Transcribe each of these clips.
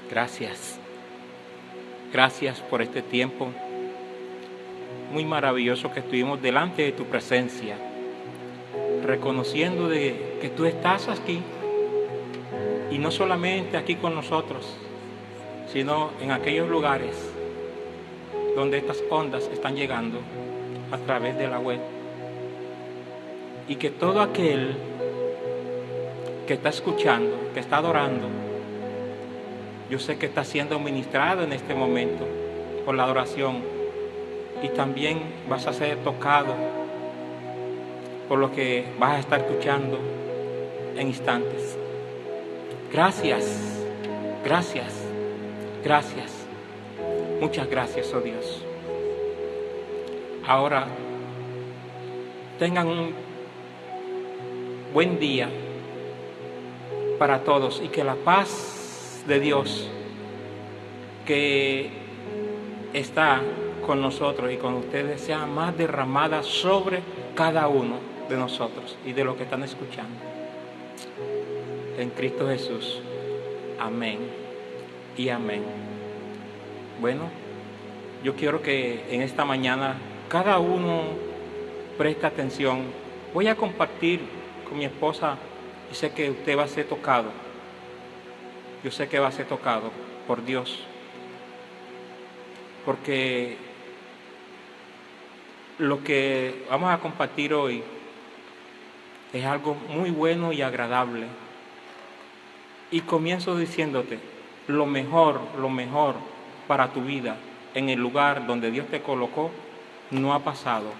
Gracias. Gracias por este tiempo muy maravilloso que estuvimos delante de tu presencia, reconociendo de que tú estás aquí, y no solamente aquí con nosotros, sino en aquellos lugares donde estas ondas están llegando a través de la web, y que todo aquel que está escuchando, que está adorando, yo sé que está siendo ministrado en este momento por la adoración, y también vas a ser tocado por lo que vas a estar escuchando en instantes. Gracias, gracias, gracias. Muchas gracias, oh Dios. Ahora, tengan un buen día para todos, y que la paz de Dios que está con nosotros y con ustedes sea más derramada sobre cada uno de nosotros y de los que están escuchando. En Cristo Jesús. Amén y amén. Bueno, yo quiero que en esta mañana cada uno preste atención. Voy a compartir con mi esposa, y sé que usted va a ser tocado. Yo sé que va a ser tocado por Dios, porque lo que vamos a compartir hoy es algo muy bueno y agradable. Y comienzo diciéndote, lo mejor para tu vida en el lugar donde Dios te colocó no ha pasado.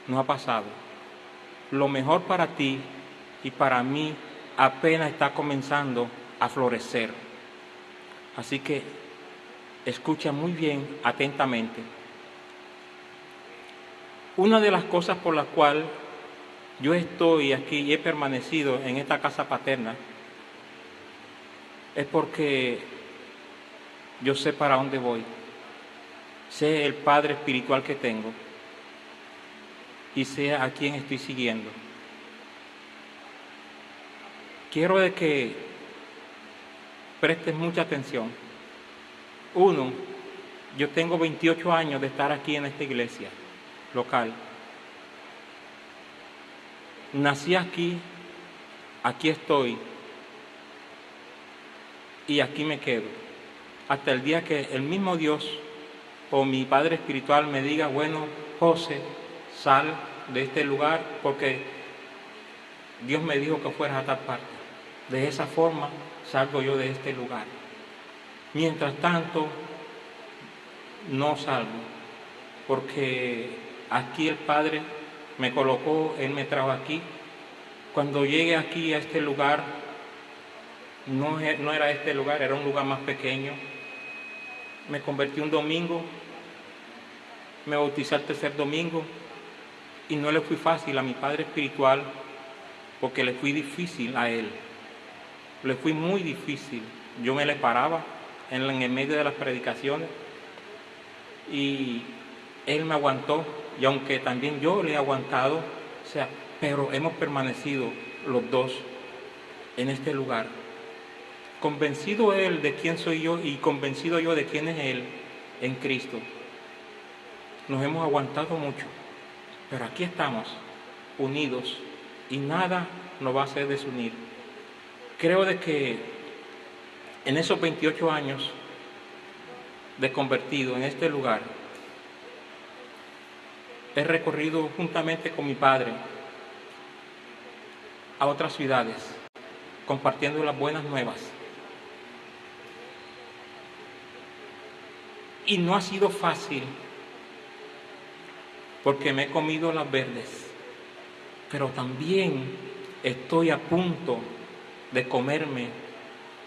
No ha pasado. Lo mejor para ti y para mí apenas está comenzando a florecer. Así que escucha muy bien, atentamente. Una de las cosas por las cuales yo estoy aquí y he permanecido en esta casa paterna es porque yo sé para dónde voy, sé el Padre espiritual que tengo y sé a quién estoy siguiendo. Quiero de que prestes mucha atención. Uno, yo tengo 28 años de estar aquí en esta iglesia local. Nací aquí, aquí estoy y aquí me quedo, hasta el día que el mismo Dios o mi Padre espiritual me diga, bueno, José, sal de este lugar porque Dios me dijo que fueras a tal parte. De esa forma salgo yo de este lugar. Mientras tanto, no salgo, porque aquí el Padre me colocó, Él me trajo aquí. Cuando llegué aquí a este lugar, no era este lugar, era un lugar más pequeño. Me convertí un domingo, me bauticé el tercer domingo, y no le fui fácil a mi Padre espiritual, porque le fui difícil a Él. Le fui muy difícil. Yo me le paraba en el medio de las predicaciones, y Él me aguantó, y aunque también yo le he aguantado, pero hemos permanecido los dos en este lugar. Convencido Él de quién soy yo y convencido yo de quién es Él en Cristo. Nos hemos aguantado mucho, pero aquí estamos, unidos, y nada nos va a hacer desunir. Creo de que en esos 28 años de convertido en este lugar, he recorrido juntamente con mi padre a otras ciudades, compartiendo las buenas nuevas. Y no ha sido fácil, porque me he comido las verdes, pero también estoy a punto de comerme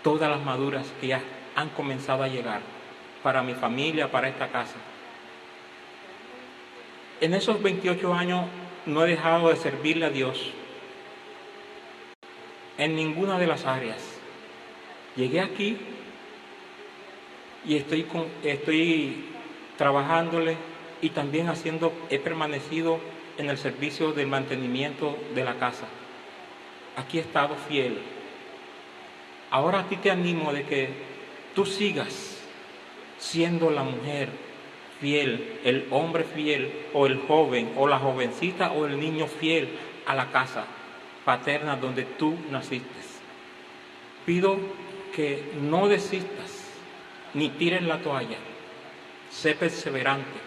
todas las maduras que ya han comenzado a llegar para mi familia, para esta casa. En esos 28 años no he dejado de servirle a Dios en ninguna de las áreas. Llegué aquí y estoy trabajándole, y también he permanecido en el servicio del mantenimiento de la casa. Aquí he estado fiel. Ahora a ti te animo de que tú sigas siendo la mujer fiel, el hombre fiel, o el joven, o la jovencita, o el niño fiel a la casa paterna donde tú naciste. Pido que no desistas, ni tires la toalla. Sé perseverante,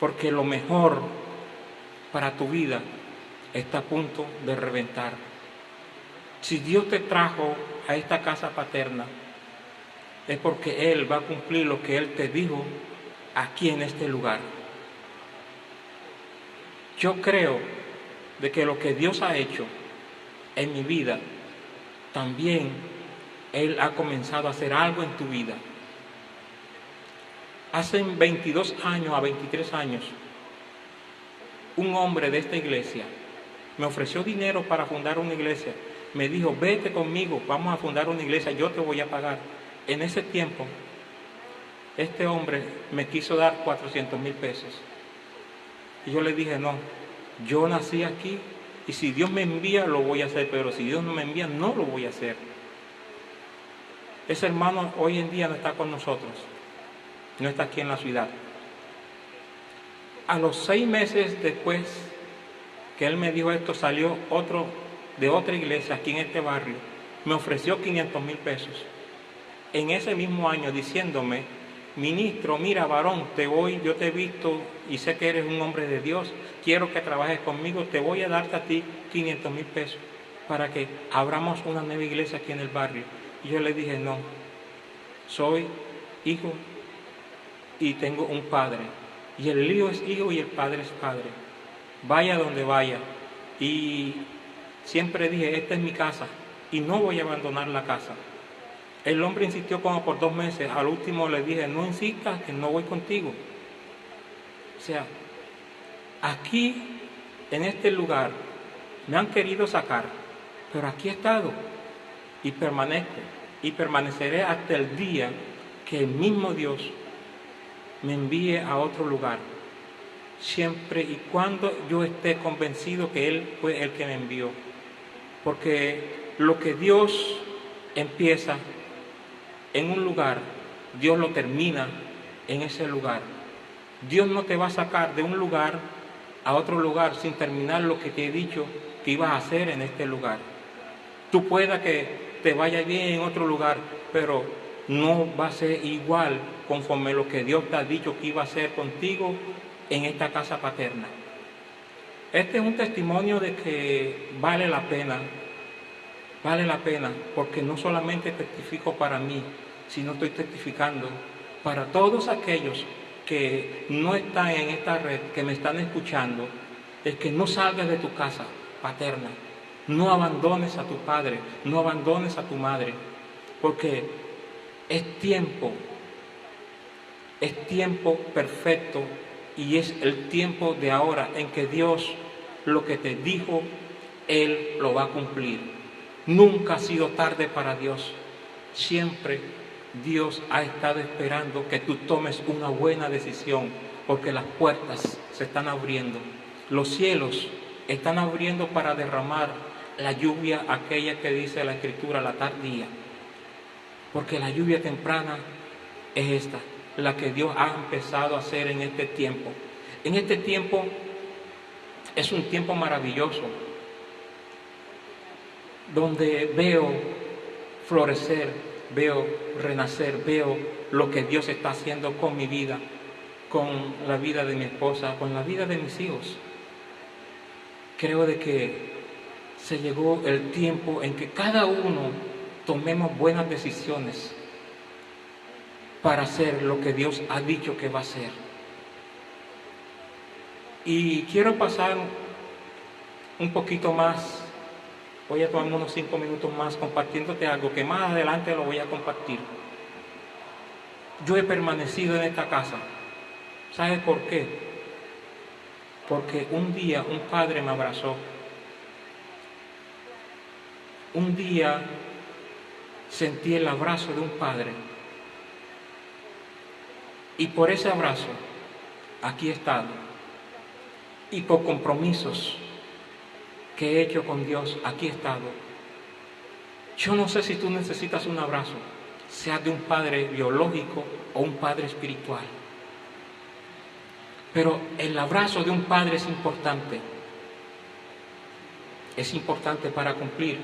porque lo mejor para tu vida está a punto de reventar. Si Dios te trajo a esta casa paterna, es porque Él va a cumplir lo que Él te dijo aquí en este lugar. Yo creo de que lo que Dios ha hecho en mi vida, también Él ha comenzado a hacer algo en tu vida. Hace 22 años a 23 años, un hombre de esta iglesia me ofreció dinero para fundar una iglesia. Me dijo, vete conmigo, vamos a fundar una iglesia, yo te voy a pagar. En ese tiempo, este hombre me quiso dar 400,000 pesos. Y yo le dije, no, yo nací aquí y si Dios me envía lo voy a hacer, pero si Dios no me envía no lo voy a hacer. Ese hermano hoy en día no está con nosotros, no está aquí en la ciudad. A los 6 meses después que él me dijo esto, salió otro de otra iglesia aquí en este barrio, me ofreció 500,000 pesos. En ese mismo año diciéndome, ministro, mira varón, yo te he visto y sé que eres un hombre de Dios, quiero que trabajes conmigo, te voy a darte a ti 500,000 pesos para que abramos una nueva iglesia aquí en el barrio. Y yo le dije, no, soy hijo y tengo un padre, y el hijo es hijo y el padre es padre, vaya donde vaya. Y siempre dije, esta es mi casa y no voy a abandonar la casa. El hombre insistió como por 2 meses, al último le dije, no insistas, que no voy contigo. O sea, aquí, en este lugar, me han querido sacar, pero aquí he estado y permanezco y permaneceré hasta el día que el mismo Dios me envíe a otro lugar, siempre y cuando yo esté convencido que Él fue el que me envió. Porque lo que Dios empieza en un lugar, Dios lo termina en ese lugar. Dios no te va a sacar de un lugar a otro lugar sin terminar lo que te he dicho que ibas a hacer en este lugar. Tú puedas que te vaya bien en otro lugar, pero no va a ser igual conforme lo que Dios te ha dicho que iba a hacer contigo en esta casa paterna. Este es un testimonio de que vale la pena, porque no solamente testifico para mí, sino estoy testificando para todos aquellos que no están en esta red, que me están escuchando, es que no salgas de tu casa paterna, no abandones a tu padre, no abandones a tu madre, porque es tiempo perfecto y es el tiempo de ahora en que Dios lo que te dijo, Él lo va a cumplir. Nunca ha sido tarde para Dios. Siempre Dios ha estado esperando que tú tomes una buena decisión, porque las puertas se están abriendo. Los cielos están abriendo para derramar la lluvia aquella que dice la Escritura, la tardía. Porque la lluvia temprana es esta, la que Dios ha empezado a hacer en este tiempo. En este tiempo es un tiempo maravilloso, donde veo florecer, veo renacer, veo lo que Dios está haciendo con mi vida, con la vida de mi esposa, con la vida de mis hijos. Creo de que se llegó el tiempo en que cada uno tomemos buenas decisiones para hacer lo que Dios ha dicho que va a hacer. Y quiero pasar un poquito más, voy a tomar unos 5 minutos más compartiéndote algo que más adelante lo voy a compartir. Yo he permanecido en esta casa. ¿Sabes por qué? Porque un día un padre me abrazó. Un día sentí el abrazo de un padre. Y por ese abrazo, aquí he estado. Y por compromisos que he hecho con Dios, aquí he estado. Yo no sé si tú necesitas un abrazo. sea de un padre biológico o un padre espiritual. Pero el abrazo de un padre es importante. Es importante para cumplir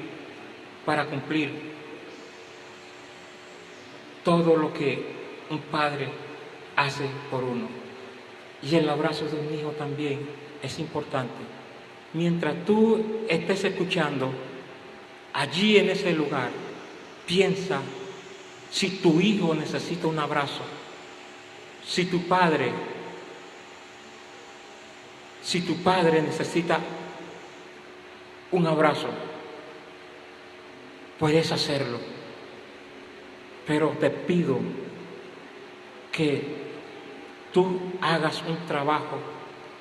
todo lo que un padre hace por uno. Y el abrazo de un hijo también es importante. Mientras tú estés escuchando, allí en ese lugar, piensa si tu hijo necesita un abrazo, si tu padre necesita un abrazo, puedes hacerlo. Pero te pido que tú hagas un trabajo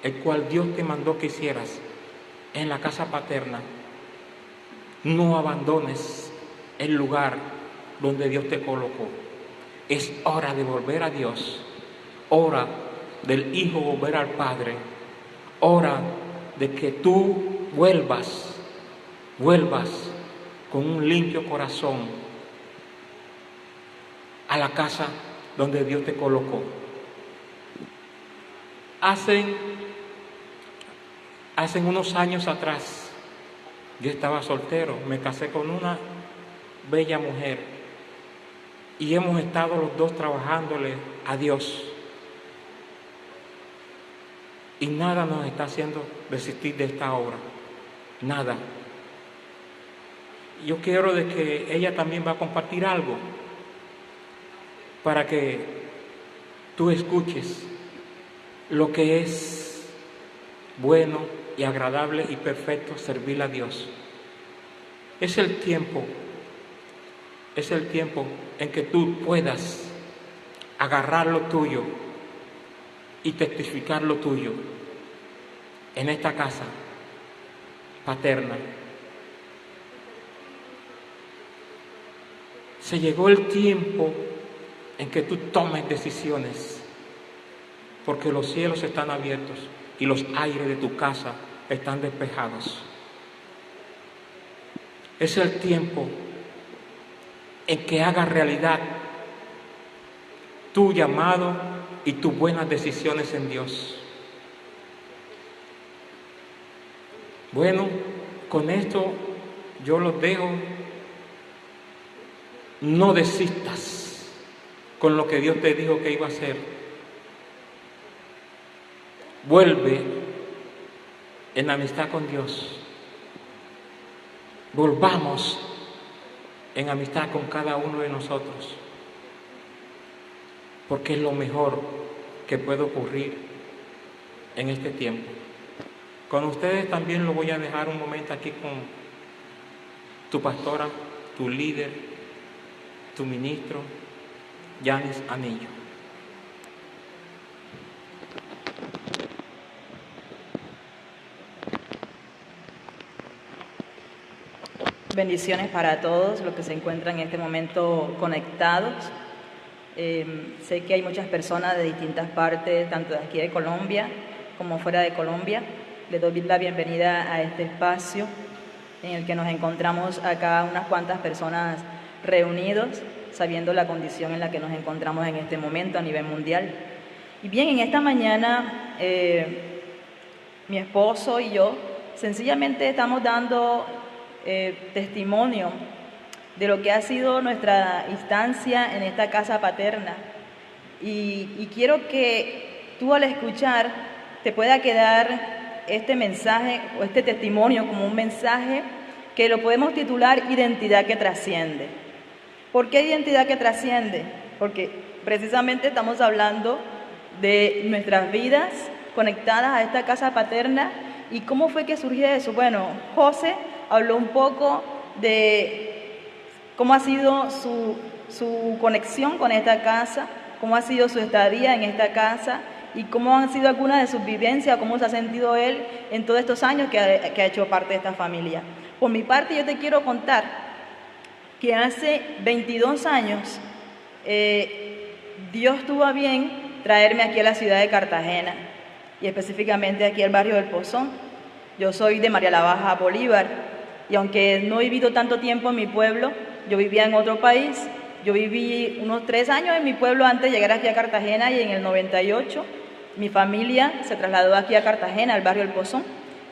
el cual Dios te mandó que hicieras en la casa paterna. No abandones el lugar donde Dios te colocó. Es hora de volver a Dios, hora del hijo volver al Padre, hora de que tú vuelvas con un limpio corazón a la casa donde Dios te colocó. Hace unos años atrás, yo estaba soltero, me casé con una bella mujer y hemos estado los dos trabajándole a Dios. Y nada nos está haciendo desistir de esta obra, nada. Yo quiero de que ella también va a compartir algo para que tú escuches lo que es bueno y agradable y perfecto servir a Dios. Es el tiempo en que tú puedas agarrar lo tuyo y testificar lo tuyo en esta casa paterna. Se llegó el tiempo en que tú tomes decisiones, porque los cielos están abiertos y los aires de tu casa están despejados. Es el tiempo en que hagas realidad tu llamado y tus buenas decisiones en Dios. Bueno, con esto yo los dejo. No desistas con lo que Dios te dijo que iba a hacer. Vuelve en amistad con Dios. Volvamos en amistad con cada uno de nosotros, porque es lo mejor que puede ocurrir en este tiempo. Con ustedes también lo voy a dejar un momento aquí con tu pastora, tu líder, tu ministro, Yanis Anillo. Bendiciones para todos los que se encuentran en este momento conectados. Sé que hay muchas personas de distintas partes, tanto de aquí de Colombia como fuera de Colombia. Les doy la bienvenida a este espacio en el que nos encontramos acá unas cuantas personas reunidos, sabiendo la condición en la que nos encontramos en este momento a nivel mundial. Y bien, en esta mañana mi esposo y yo sencillamente estamos dando testimonio de lo que ha sido nuestra instancia en esta casa paterna. Y quiero que tú al escuchar te pueda quedar este mensaje o este testimonio como un mensaje que lo podemos titular Identidad que trasciende. ¿Por qué identidad que trasciende? Porque precisamente estamos hablando de nuestras vidas conectadas a esta casa paterna. ¿Y cómo fue que surgió eso? Bueno, José habló un poco de cómo ha sido su conexión con esta casa, cómo ha sido su estadía en esta casa y cómo han sido algunas de sus vivencias, cómo se ha sentido él en todos estos años que ha hecho parte de esta familia. Por mi parte, yo te quiero contar que hace 22 años Dios tuvo a bien traerme aquí a la ciudad de Cartagena y específicamente aquí al barrio del Pozón. Yo soy de María la Baja, Bolívar, y aunque no he vivido tanto tiempo en mi pueblo, yo vivía en otro país, Yo viví unos 3 años en mi pueblo antes de llegar aquí a Cartagena y en el 98 mi familia se trasladó aquí a Cartagena, al barrio El Pozón,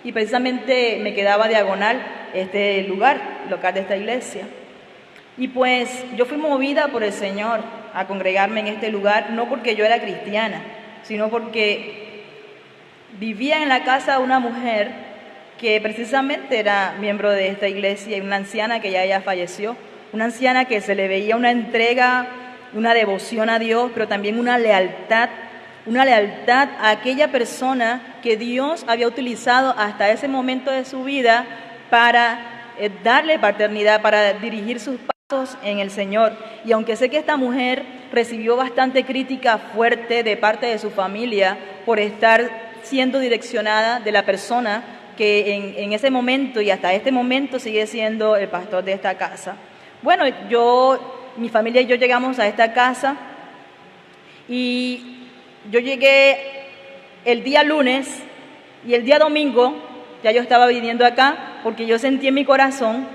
y precisamente me quedaba diagonal este lugar, local de esta iglesia. Y pues yo fui movida por el Señor a congregarme en este lugar, no porque yo era cristiana, sino porque vivía en la casa de una mujer que precisamente era miembro de esta iglesia, y una anciana que ya falleció, una anciana que se le veía una entrega, una devoción a Dios, pero también una lealtad a aquella persona que Dios había utilizado hasta ese momento de su vida para darle paternidad, para dirigir sus pasos en el Señor. Y aunque sé que esta mujer recibió bastante crítica fuerte de parte de su familia por estar siendo direccionada de la persona que en ese momento y hasta este momento sigue siendo el pastor de esta casa. Bueno, mi familia y yo llegamos a esta casa y yo llegué el día lunes y el día domingo ya yo estaba viniendo acá porque yo sentí en mi corazón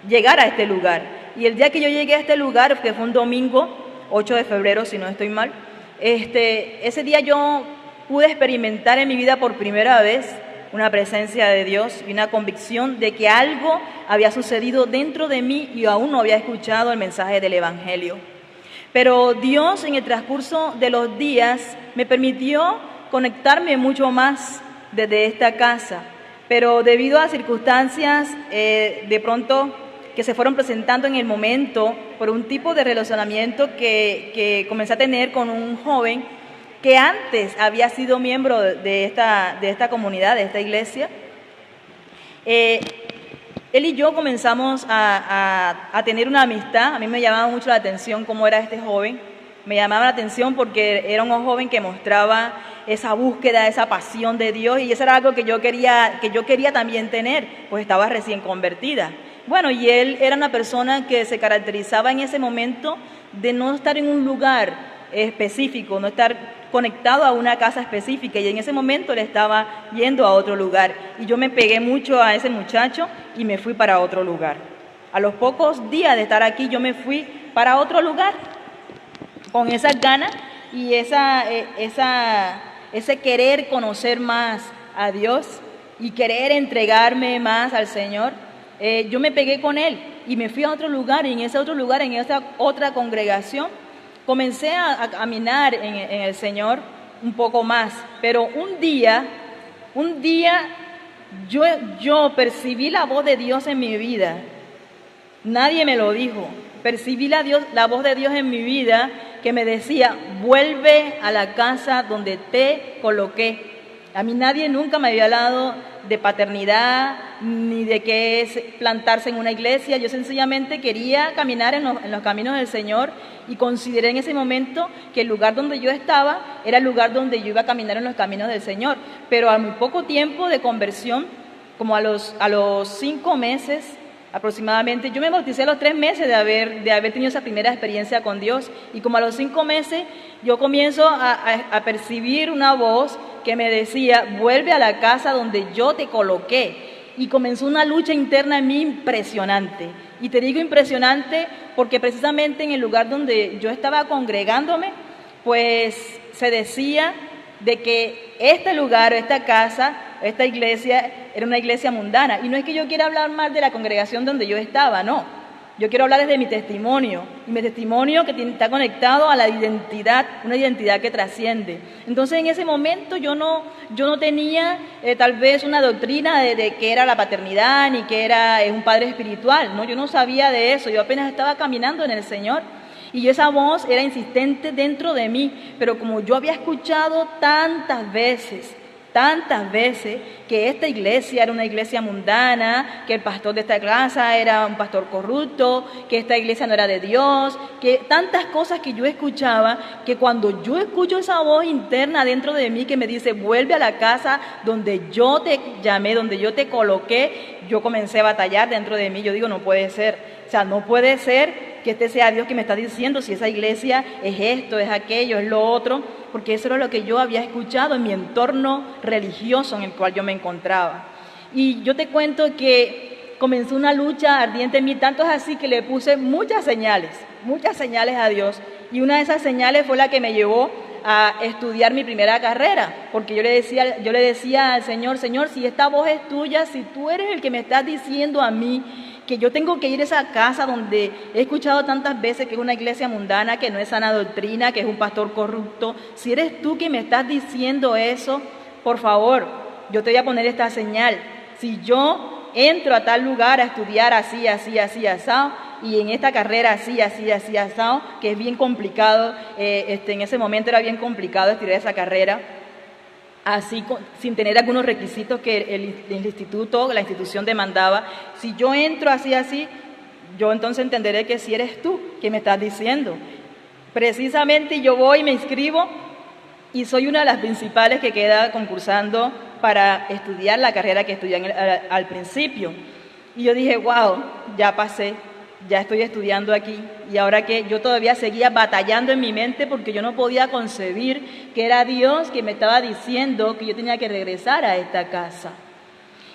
llegar a este lugar. Y el día que yo llegué a este lugar, que fue un domingo, 8 de febrero si no estoy mal, ese día yo pude experimentar en mi vida por primera vez una presencia de Dios y una convicción de que algo había sucedido dentro de mí y aún no había escuchado el mensaje del Evangelio. Pero Dios en el transcurso de los días me permitió conectarme mucho más desde esta casa, pero debido a circunstancias de pronto que se fueron presentando en el momento por un tipo de relacionamiento que comencé a tener con un joven que antes había sido miembro de esta comunidad, de esta iglesia, él y yo comenzamos a tener una amistad. A mí me llamaba mucho la atención cómo era este joven. Me llamaba la atención porque era un joven que mostraba esa búsqueda, esa pasión de Dios, y eso era algo que yo quería también tener, pues estaba recién convertida. Bueno, y él era una persona que se caracterizaba en ese momento de no estar en un lugar específico, no estar conectado a una casa específica, y en ese momento él estaba yendo a otro lugar. Y yo me pegué mucho a ese muchacho y me fui para otro lugar. A los pocos días de estar aquí yo me fui para otro lugar con esas ganas y ese querer conocer más a Dios y querer entregarme más al Señor. Yo me pegué con él y me fui a otro lugar, y en ese otro lugar, en esa otra congregación, comencé a caminar en el Señor un poco más. Pero un día yo percibí la voz de Dios en mi vida. Nadie me lo dijo. Percibí la voz de Dios en mi vida que me decía: vuelve a la casa donde te coloqué. A mí nadie nunca me había hablado de paternidad, ni de qué es plantarse en una iglesia. Yo sencillamente quería caminar en los caminos del Señor, y consideré en ese momento que el lugar donde yo estaba era el lugar donde yo iba a caminar en los caminos del Señor. Pero a muy poco tiempo de conversión, como a los 5 meses aproximadamente, yo me bauticé a los 3 meses de haber tenido esa primera experiencia con Dios, y como a los 5 meses yo comienzo a percibir una voz que me decía: vuelve a la casa donde yo te coloqué. Y comenzó una lucha interna en mí impresionante. Y te digo impresionante porque precisamente en el lugar donde yo estaba congregándome, pues se decía de que este lugar, esta casa, esta iglesia era una iglesia mundana. Y no es que yo quiera hablar mal de la congregación donde yo estaba, no. Yo quiero hablar desde mi testimonio, y mi testimonio que está conectado a la identidad, una identidad que trasciende. Entonces en ese momento yo no tenía tal vez una doctrina de qué era la paternidad, ni qué era un padre espiritual, ¿no? Yo no sabía de eso, yo apenas estaba caminando en el Señor. Y esa voz era insistente dentro de mí, pero como yo había escuchado tantas veces que esta iglesia era una iglesia mundana, que el pastor de esta casa era un pastor corrupto, que esta iglesia no era de Dios, que tantas cosas que yo escuchaba, que cuando yo escucho esa voz interna dentro de mí que me dice: vuelve a la casa donde yo te llamé, donde yo te coloqué, yo comencé a batallar dentro de mí. Yo digo: no puede ser, o sea, no puede ser que este sea Dios que me está diciendo si esa iglesia es esto, es aquello, es lo otro, porque eso era lo que yo había escuchado en mi entorno religioso en el cual yo me encontraba. Y yo te cuento que comenzó una lucha ardiente en mí, tanto es así que le puse muchas señales muchas señales a Dios. Y una de esas señales fue la que me llevó a estudiar mi primera carrera, porque yo le decía al Señor, Señor, si esta voz es tuya, si tú eres el que me estás diciendo a mí que yo tengo que ir a esa casa donde he escuchado tantas veces que es una iglesia mundana, que no es sana doctrina, que es un pastor corrupto, si eres tú que me estás diciendo eso, por favor, yo te voy a poner esta señal. Si yo entro a tal lugar a estudiar así, asado, y en esta carrera así, asado, que es bien complicado, en ese momento era bien complicado estudiar esa carrera, así sin tener algunos requisitos que el instituto, la institución demandaba. Si yo entro así, yo entonces entenderé que si eres tú que me estás diciendo. Precisamente yo voy, me inscribo y soy una de las principales que queda concursando para estudiar la carrera que estudié al principio. Y yo dije, wow, ya pasé, ya estoy estudiando aquí. Y ahora que yo todavía seguía batallando en mi mente porque yo no podía concebir que era Dios que me estaba diciendo que yo tenía que regresar a esta casa.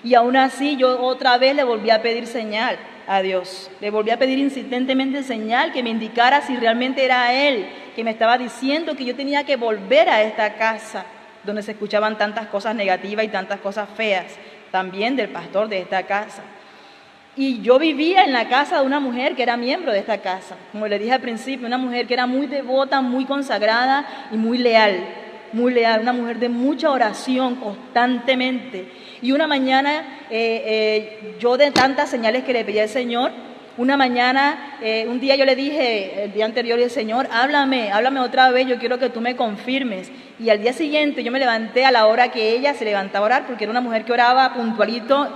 Y aún así yo otra vez le volví a pedir señal a Dios. Le volví a pedir insistentemente señal que me indicara si realmente era Él que me estaba diciendo que yo tenía que volver a esta casa donde se escuchaban tantas cosas negativas y tantas cosas feas, también del pastor de esta casa. Y yo vivía en la casa de una mujer que era miembro de esta casa, como le dije al principio, una mujer que era muy devota, muy consagrada y muy leal, una mujer de mucha oración constantemente. Y una mañana, yo de tantas señales que le pedí al Señor, una mañana, un día yo le dije, el día anterior, el Señor, háblame otra vez, yo quiero que tú me confirmes. Y al día siguiente yo me levanté a la hora que ella se levantaba a orar, porque era una mujer que oraba puntualito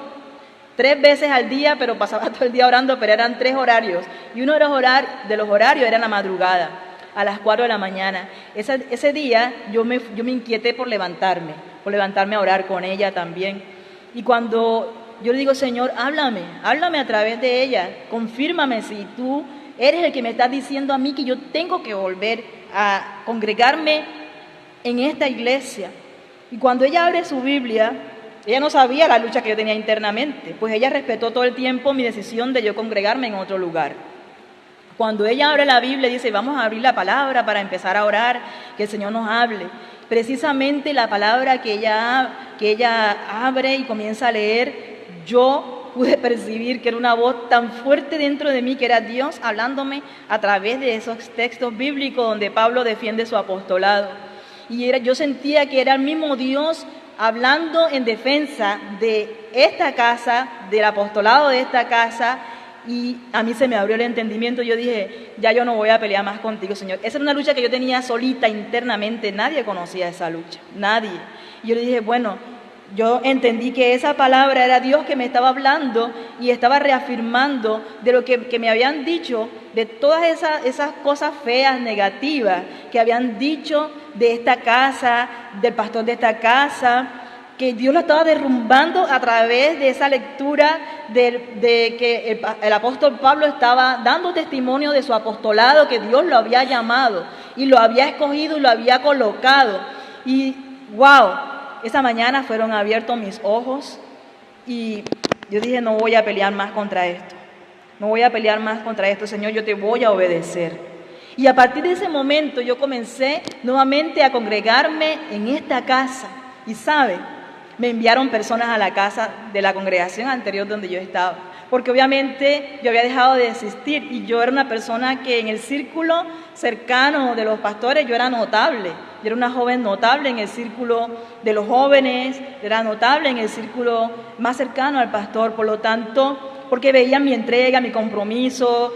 3 veces al día, pero pasaba todo el día orando, pero eran 3 horarios. Y uno de los horarios era en la madrugada, a las 4 de la mañana. Ese día yo me inquieté por levantarme a orar con ella también. Y cuando yo le digo, Señor, háblame a través de ella, confírmame si tú eres el que me estás diciendo a mí que yo tengo que volver a congregarme en esta iglesia. Y cuando ella abre su Biblia, ella no sabía la lucha que yo tenía internamente, pues ella respetó todo el tiempo mi decisión de yo congregarme en otro lugar. Cuando ella abre la Biblia y dice, vamos a abrir la palabra para empezar a orar, que el Señor nos hable. Precisamente la palabra que ella abre y comienza a leer, yo pude percibir que era una voz tan fuerte dentro de mí, que era Dios hablándome a través de esos textos bíblicos donde Pablo defiende su apostolado. Y yo sentía que era el mismo Dios hablando en defensa de esta casa, del apostolado de esta casa, y a mí se me abrió el entendimiento. Yo dije, ya yo no voy a pelear más contigo, Señor. Esa era una lucha que yo tenía solita internamente, nadie conocía esa lucha, nadie. Y yo le dije, bueno, yo entendí que esa palabra era Dios que me estaba hablando y estaba reafirmando de lo que me habían dicho, de todas esas cosas feas, negativas, que habían dicho de esta casa, del pastor de esta casa, que Dios lo estaba derrumbando a través de esa lectura de que el apóstol Pablo estaba dando testimonio de su apostolado, que Dios lo había llamado y lo había escogido y lo había colocado. Y wow, esa mañana fueron abiertos mis ojos y yo dije, no voy a pelear más contra esto. No voy a pelear más contra esto, Señor, yo te voy a obedecer. Y a partir de ese momento yo comencé nuevamente a congregarme en esta casa. Y ¿sabe? Me enviaron personas a la casa de la congregación anterior donde yo estaba. Porque obviamente yo había dejado de asistir y yo era una persona que en el círculo cercano de los pastores yo era notable. Yo era una joven notable en el círculo de los jóvenes, era notable en el círculo más cercano al pastor. Por lo tanto, porque veían mi entrega, mi compromiso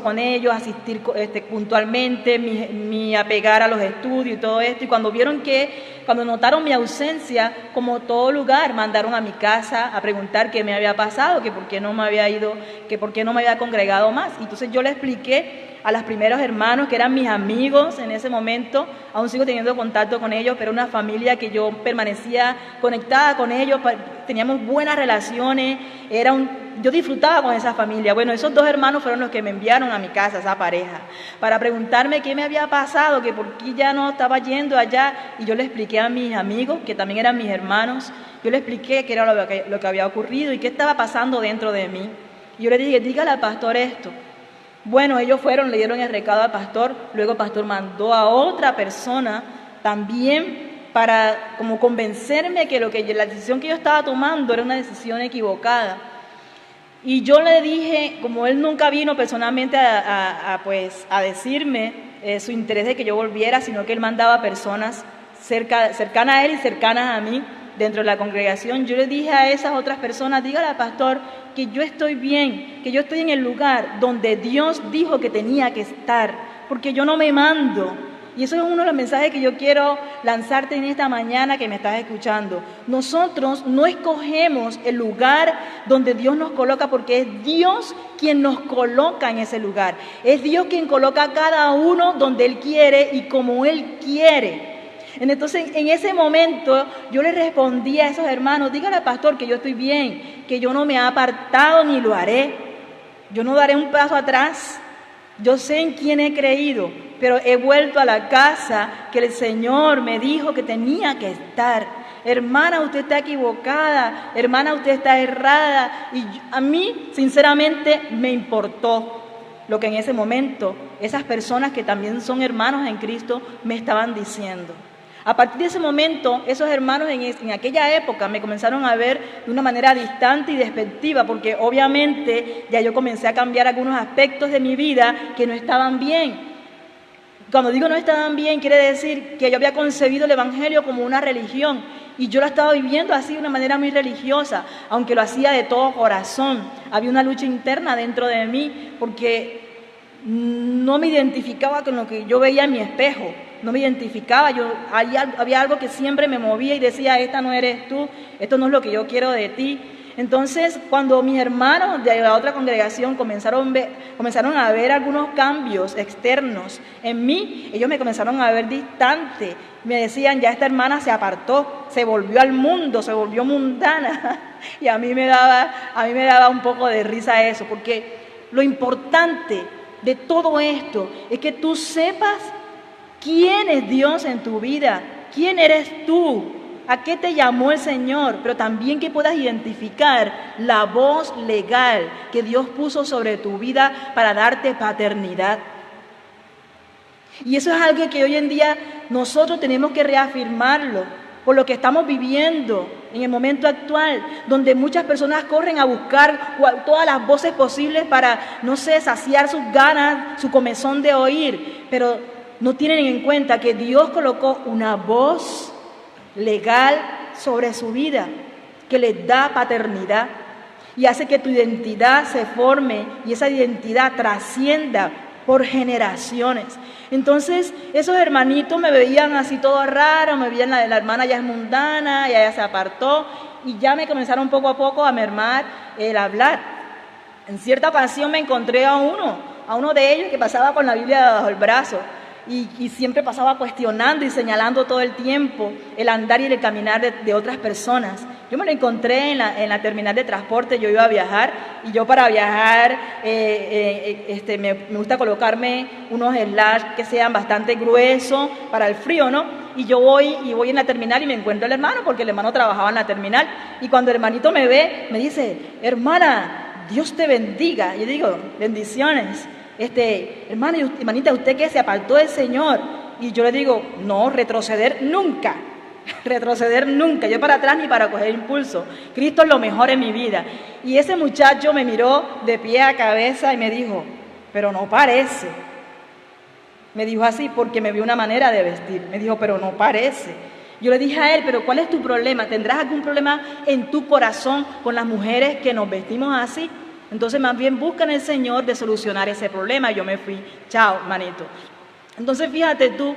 con ellos, asistir puntualmente, mi apegar a los estudios y todo esto. Y cuando notaron mi ausencia, como todo lugar, mandaron a mi casa a preguntar qué me había pasado, que por qué no me había ido, que por qué no me había congregado más. Entonces yo le expliqué a los primeros hermanos, que eran mis amigos en ese momento, aún sigo teniendo contacto con ellos, pero una familia que yo permanecía conectada con ellos, teníamos buenas relaciones, yo disfrutaba con esa familia. Bueno, esos 2 hermanos fueron los que me enviaron a mi casa, esa pareja, para preguntarme qué me había pasado, que por qué ya no estaba yendo allá, y yo le expliqué a mis amigos, que también eran mis hermanos, yo le expliqué qué era lo que había ocurrido y qué estaba pasando dentro de mí. Y yo le dije, dígale al pastor esto. Bueno, ellos fueron, le dieron el recado al pastor, luego el pastor mandó a otra persona también para como convencerme que la decisión que yo estaba tomando era una decisión equivocada. Y yo le dije, como él nunca vino personalmente a decirme su interés de que yo volviera, sino que él mandaba personas cercanas a él y cercanas a mí dentro de la congregación, yo le dije a esas otras personas, dígale al pastor que yo estoy bien, que yo estoy en el lugar donde Dios dijo que tenía que estar, porque yo no me mando. Y eso es uno de los mensajes que yo quiero lanzarte en esta mañana que me estás escuchando. Nosotros no escogemos el lugar donde Dios nos coloca, porque es Dios quien nos coloca en ese lugar. Es Dios quien coloca a cada uno donde Él quiere y como Él quiere. Entonces, en ese momento, yo le respondí a esos hermanos, dígale al pastor que yo estoy bien, que yo no me he apartado ni lo haré. Yo no daré un paso atrás. Yo sé en quién he creído, pero he vuelto a la casa que el Señor me dijo que tenía que estar. Hermana, usted está equivocada. Hermana, usted está errada. Y a mí, sinceramente, me importó lo que en ese momento esas personas que también son hermanos en Cristo me estaban diciendo. A partir de ese momento, esos hermanos en aquella época me comenzaron a ver de una manera distante y despectiva, porque obviamente ya yo comencé a cambiar algunos aspectos de mi vida que no estaban bien. Cuando digo no estaban bien, quiere decir que yo había concebido el Evangelio como una religión y yo lo estaba viviendo así de una manera muy religiosa, aunque lo hacía de todo corazón. Había una lucha interna dentro de mí porque no me identificaba con lo que yo veía en mi espejo. No me identificaba, había algo que siempre me movía y decía, esta no eres tú, esto no es lo que yo quiero de ti. Entonces, cuando mis hermanos de la otra congregación comenzaron a ver algunos cambios externos en mí, ellos me comenzaron a ver distante. Me decían, ya esta hermana se apartó, se volvió al mundo, se volvió mundana. Y a mí me daba un poco de risa eso, porque lo importante de todo esto es que tú sepas quién es Dios en tu vida, quién eres tú, a qué te llamó el Señor, pero también que puedas identificar la voz legal que Dios puso sobre tu vida para darte paternidad. Y eso es algo que hoy en día nosotros tenemos que reafirmarlo por lo que estamos viviendo en el momento actual, donde muchas personas corren a buscar todas las voces posibles para, no sé, saciar sus ganas, su comezón de oír, pero no tienen en cuenta que Dios colocó una voz legal sobre su vida, que les da paternidad y hace que tu identidad se forme y esa identidad trascienda por generaciones. Entonces, esos hermanitos me veían así todo raro, me veían la hermana ya es mundana, y ella se apartó, y ya me comenzaron poco a poco a mermar el hablar. En cierta ocasión me encontré a uno de ellos que pasaba con la Biblia bajo el brazo, y siempre pasaba cuestionando y señalando todo el tiempo el andar y el caminar de otras personas. Yo me lo encontré en la terminal de transporte, yo iba a viajar, y yo para viajar me gusta colocarme unos slash que sean bastante gruesos para el frío, ¿no? Y yo voy en la terminal y me encuentro al hermano, porque el hermano trabajaba en la terminal, y cuando el hermanito me ve, me dice, hermana, Dios te bendiga. Y yo digo, bendiciones. Hermanita, ¿usted qué? ¿Se apartó del Señor? Y yo le digo, no, retroceder nunca, yo para atrás ni para coger impulso. Cristo es lo mejor en mi vida. Y ese muchacho me miró de pie a cabeza y me dijo, pero no parece. Me dijo así porque me vio una manera de vestir. Me dijo, pero no parece. Yo le dije a él, pero ¿cuál es tu problema? ¿Tendrás algún problema en tu corazón con las mujeres que nos vestimos así? Entonces más bien busca en el Señor de solucionar ese problema. Y yo me fui, chao, manito. Entonces fíjate tú,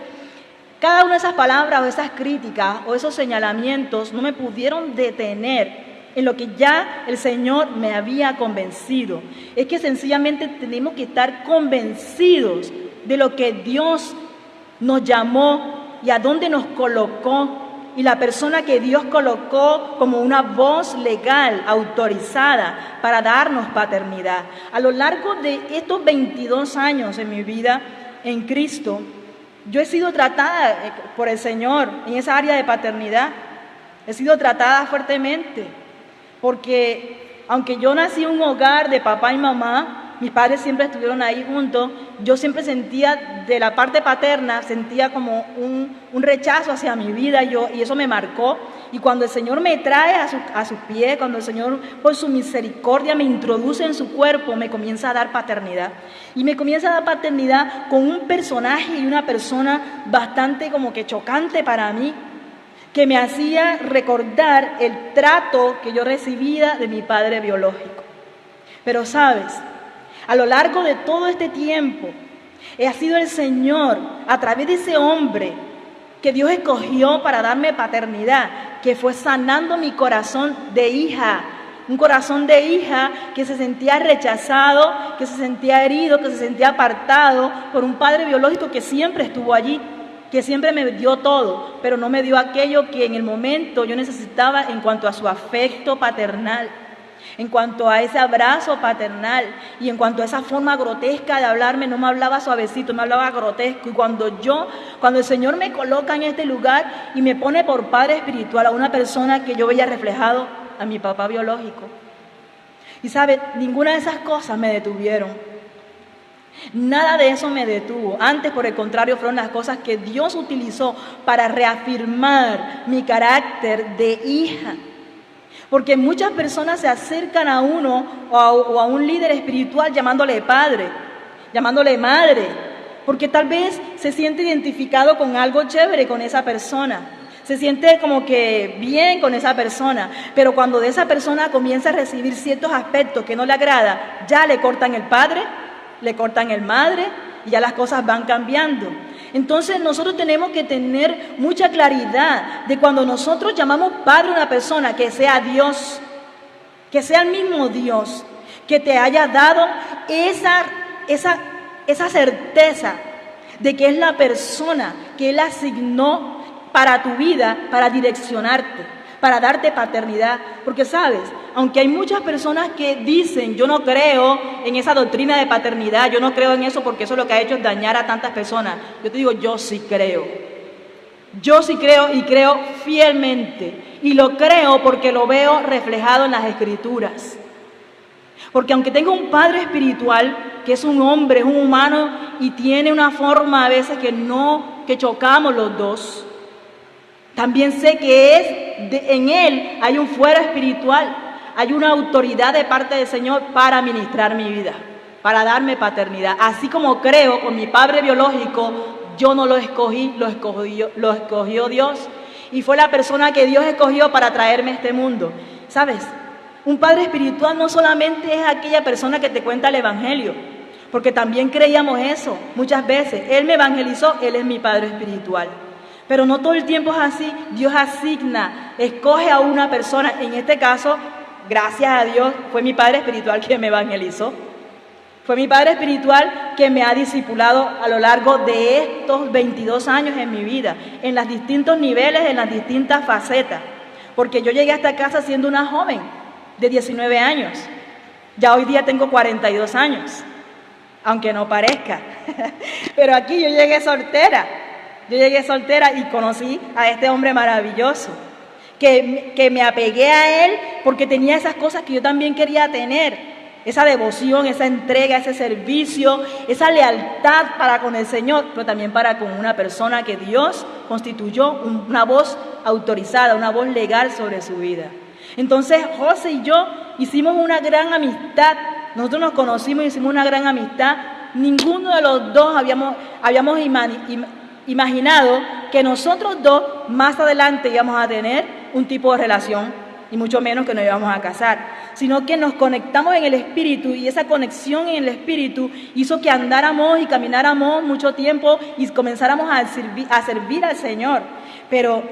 cada una de esas palabras o esas críticas o esos señalamientos no me pudieron detener en lo que ya el Señor me había convencido. Es que sencillamente tenemos que estar convencidos de lo que Dios nos llamó y a dónde nos colocó. Y la persona que Dios colocó como una voz legal, autorizada para darnos paternidad. A lo largo de estos 22 años en mi vida en Cristo, yo he sido tratada por el Señor en esa área de paternidad. He sido tratada fuertemente, porque aunque yo nací en un hogar de papá y mamá, mis padres siempre estuvieron ahí juntos, yo siempre sentía, de la parte paterna, sentía como un rechazo hacia mi vida, y eso me marcó. Y cuando el Señor me trae a sus pies, cuando el Señor por su misericordia me introduce en su cuerpo, me comienza a dar paternidad. Y me comienza a dar paternidad con un personaje y una persona bastante como que chocante para mí, que me hacía recordar el trato que yo recibía de mi padre biológico. Pero sabes, a lo largo de todo este tiempo, ha sido el Señor, a través de ese hombre que Dios escogió para darme paternidad, que fue sanando mi corazón de hija. Un corazón de hija que se sentía rechazado, que se sentía herido, que se sentía apartado por un padre biológico que siempre estuvo allí, que siempre me dio todo, pero no me dio aquello que en el momento yo necesitaba en cuanto a su afecto paternal, en cuanto a ese abrazo paternal y en cuanto a esa forma grotesca de hablarme. No me hablaba suavecito, me hablaba grotesco. Y cuando el Señor me coloca en este lugar y me pone por padre espiritual a una persona que yo veía reflejado a mi papá biológico, y sabe, ninguna de esas cosas me detuvieron. Nada de eso me detuvo. Antes, por el contrario, fueron las cosas que Dios utilizó para reafirmar mi carácter de hija. Porque muchas personas se acercan a uno o a un líder espiritual llamándole padre, llamándole madre, porque tal vez se siente identificado con algo chévere con esa persona, se siente como que bien con esa persona, pero cuando de esa persona comienza a recibir ciertos aspectos que no le agrada, ya le cortan el padre, le cortan el madre y ya las cosas van cambiando. Entonces nosotros tenemos que tener mucha claridad de cuando nosotros llamamos padre a una persona, que sea Dios, que sea el mismo Dios, que te haya dado esa certeza de que es la persona que Él asignó para tu vida, para direccionarte, para darte paternidad. Porque sabes, aunque hay muchas personas que dicen, yo no creo en esa doctrina de paternidad, yo no creo en eso porque eso lo que ha hecho es dañar a tantas personas. Yo te digo, yo sí creo. Yo sí creo y creo fielmente. Y lo creo porque lo veo reflejado en las Escrituras. Porque aunque tengo un padre espiritual, que es un hombre, es un humano y tiene una forma a veces que chocamos los dos, también sé que en Él hay un fuero espiritual, hay una autoridad de parte del Señor para ministrar mi vida, para darme paternidad. Así como creo con mi padre biológico, yo no lo escogí, lo escogió Dios. Y fue la persona que Dios escogió para traerme a este mundo. ¿Sabes? Un padre espiritual no solamente es aquella persona que te cuenta el evangelio, porque también creíamos eso muchas veces. Él me evangelizó, Él es mi padre espiritual. Pero no todo el tiempo es así. Dios asigna, escoge a una persona. En este caso, gracias a Dios, fue mi padre espiritual que me evangelizó. Fue mi padre espiritual que me ha discipulado a lo largo de estos 22 años en mi vida, en los distintos niveles, en las distintas facetas. Porque yo llegué a esta casa siendo una joven de 19 años. Ya hoy día tengo 42 años, aunque no parezca. Pero aquí yo llegué soltera. Yo llegué soltera y conocí a este hombre maravilloso, que me apegué a él porque tenía esas cosas que yo también quería tener, esa devoción, esa entrega, ese servicio, esa lealtad para con el Señor, pero también para con una persona que Dios constituyó una voz autorizada, una voz legal sobre su vida. Entonces José y yo hicimos una gran amistad. Nosotros nos conocimos y hicimos una gran amistad. Ninguno de los dos habíamos imaginado que nosotros dos más adelante íbamos a tener un tipo de relación, y mucho menos que nos íbamos a casar, sino que nos conectamos en el Espíritu, y esa conexión en el Espíritu hizo que andáramos y camináramos mucho tiempo y comenzáramos a servir al Señor. Pero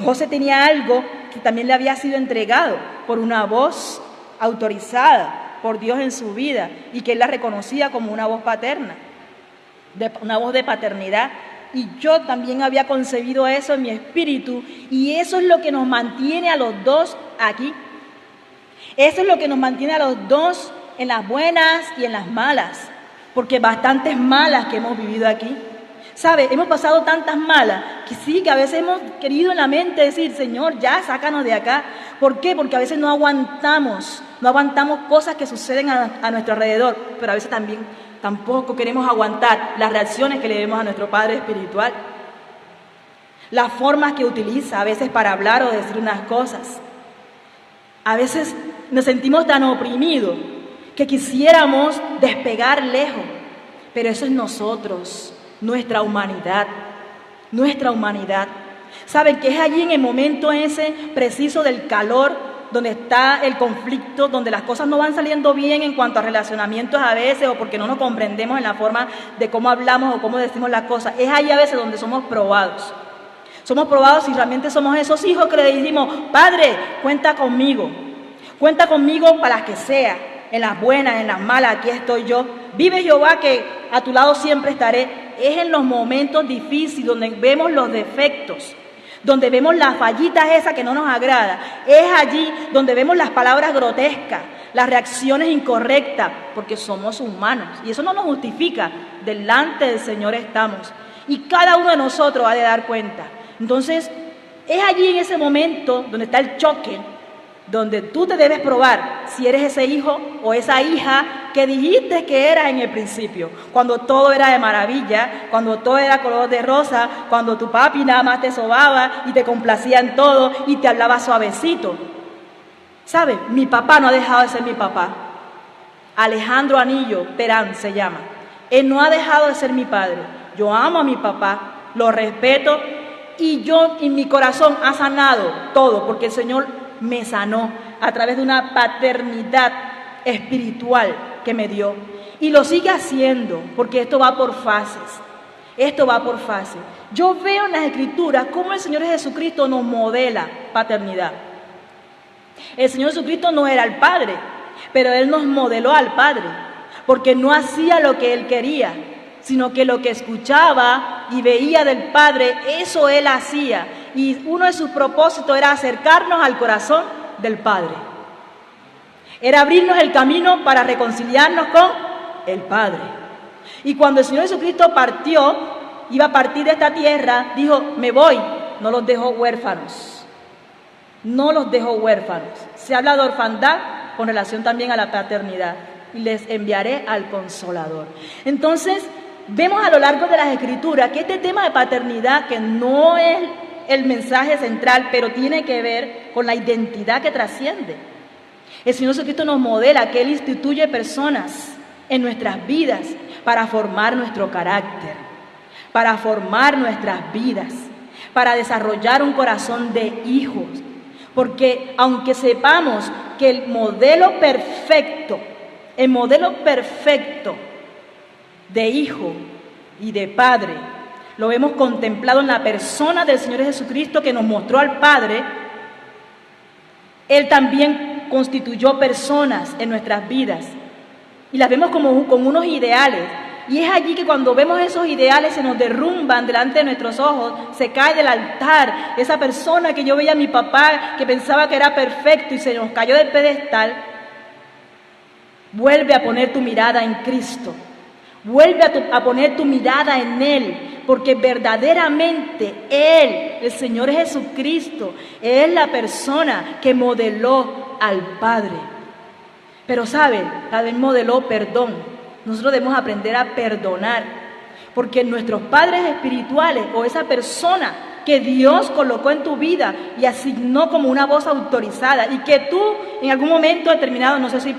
José tenía algo que también le había sido entregado por una voz autorizada por Dios en su vida, y que él la reconocía como una voz paterna, una voz de paternidad. Y yo también había concebido eso en mi espíritu, y eso es lo que nos mantiene a los dos aquí. Eso es lo que nos mantiene a los dos en las buenas y en las malas, porque bastantes malas que hemos vivido aquí. ¿Sabe? Hemos pasado tantas malas que sí, que a veces hemos querido en la mente decir, Señor, ya, sácanos de acá. ¿Por qué? Porque a veces no aguantamos cosas que suceden a nuestro alrededor, pero a veces tampoco queremos aguantar las reacciones que le demos a nuestro Padre Espiritual, las formas que utiliza a veces para hablar o decir unas cosas. A veces nos sentimos tan oprimidos que quisiéramos despegar lejos, pero eso es nosotros, nuestra humanidad. ¿Saben que es allí en el momento ese preciso del calor, donde está el conflicto, donde las cosas no van saliendo bien en cuanto a relacionamientos a veces, o porque no nos comprendemos en la forma de cómo hablamos o cómo decimos las cosas? Es allí a veces donde somos probados. Somos probados si realmente somos esos hijos que le decimos, Padre, cuenta conmigo para las que sea, en las buenas, en las malas, aquí estoy yo. Vive Jehová que a tu lado siempre estaré. Es en los momentos difíciles donde vemos los defectos, donde vemos las fallitas esas que no nos agrada. Es allí donde vemos las palabras grotescas, las reacciones incorrectas, porque somos humanos y eso no nos justifica. Delante del Señor estamos y cada uno de nosotros ha de dar cuenta. Entonces, es allí en ese momento donde está el choque, donde tú te debes probar si eres ese hijo o esa hija que dijiste que eras en el principio, cuando todo era de maravilla, cuando todo era color de rosa, cuando tu papi nada más te sobaba y te complacía en todo y te hablaba suavecito. ¿Sabes? Mi papá no ha dejado de ser mi papá. Alejandro Anillo Terán se llama. Él no ha dejado de ser mi padre. Yo amo a mi papá, lo respeto y yo en mi corazón ha sanado todo, porque el Señor me sanó a través de una paternidad espiritual que me dio. Y lo sigue haciendo, porque esto va por fases. Yo veo en las Escrituras cómo el Señor Jesucristo nos modela paternidad. El Señor Jesucristo no era el Padre, pero Él nos modeló al Padre, porque no hacía lo que Él quería, sino que lo que escuchaba y veía del Padre, eso Él hacía. Y uno de sus propósitos era acercarnos al corazón del Padre. Era abrirnos el camino para reconciliarnos con el Padre. Y cuando el Señor Jesucristo partió, iba a partir de esta tierra, dijo, me voy, no los dejo huérfanos. Se habla de orfandad con relación también a la paternidad. Y les enviaré al Consolador. Entonces, vemos a lo largo de las Escrituras que este tema de paternidad, que no es el mensaje central, pero tiene que ver con la identidad que trasciende. El Señor Jesucristo nos modela que Él instituye personas en nuestras vidas para formar nuestro carácter, para formar nuestras vidas, para desarrollar un corazón de hijos. Porque aunque sepamos que el modelo perfecto de hijo y de padre lo hemos contemplado en la persona del Señor Jesucristo, que nos mostró al Padre, Él también constituyó personas en nuestras vidas y las vemos como unos ideales. Y es allí que cuando vemos esos ideales se nos derrumban delante de nuestros ojos, se cae del altar. Esa persona que yo veía a mi papá, que pensaba que era perfecto y se nos cayó del pedestal, vuelve a poner tu mirada en Cristo. Vuelve a poner tu mirada en Él, porque verdaderamente Él, el Señor Jesucristo, es la persona que modeló al Padre. Pero ¿sabe? También modeló perdón. Nosotros debemos aprender a perdonar, porque nuestros padres espirituales o esa persona que Dios colocó en tu vida y asignó como una voz autorizada y que tú en algún momento determinado, no sé si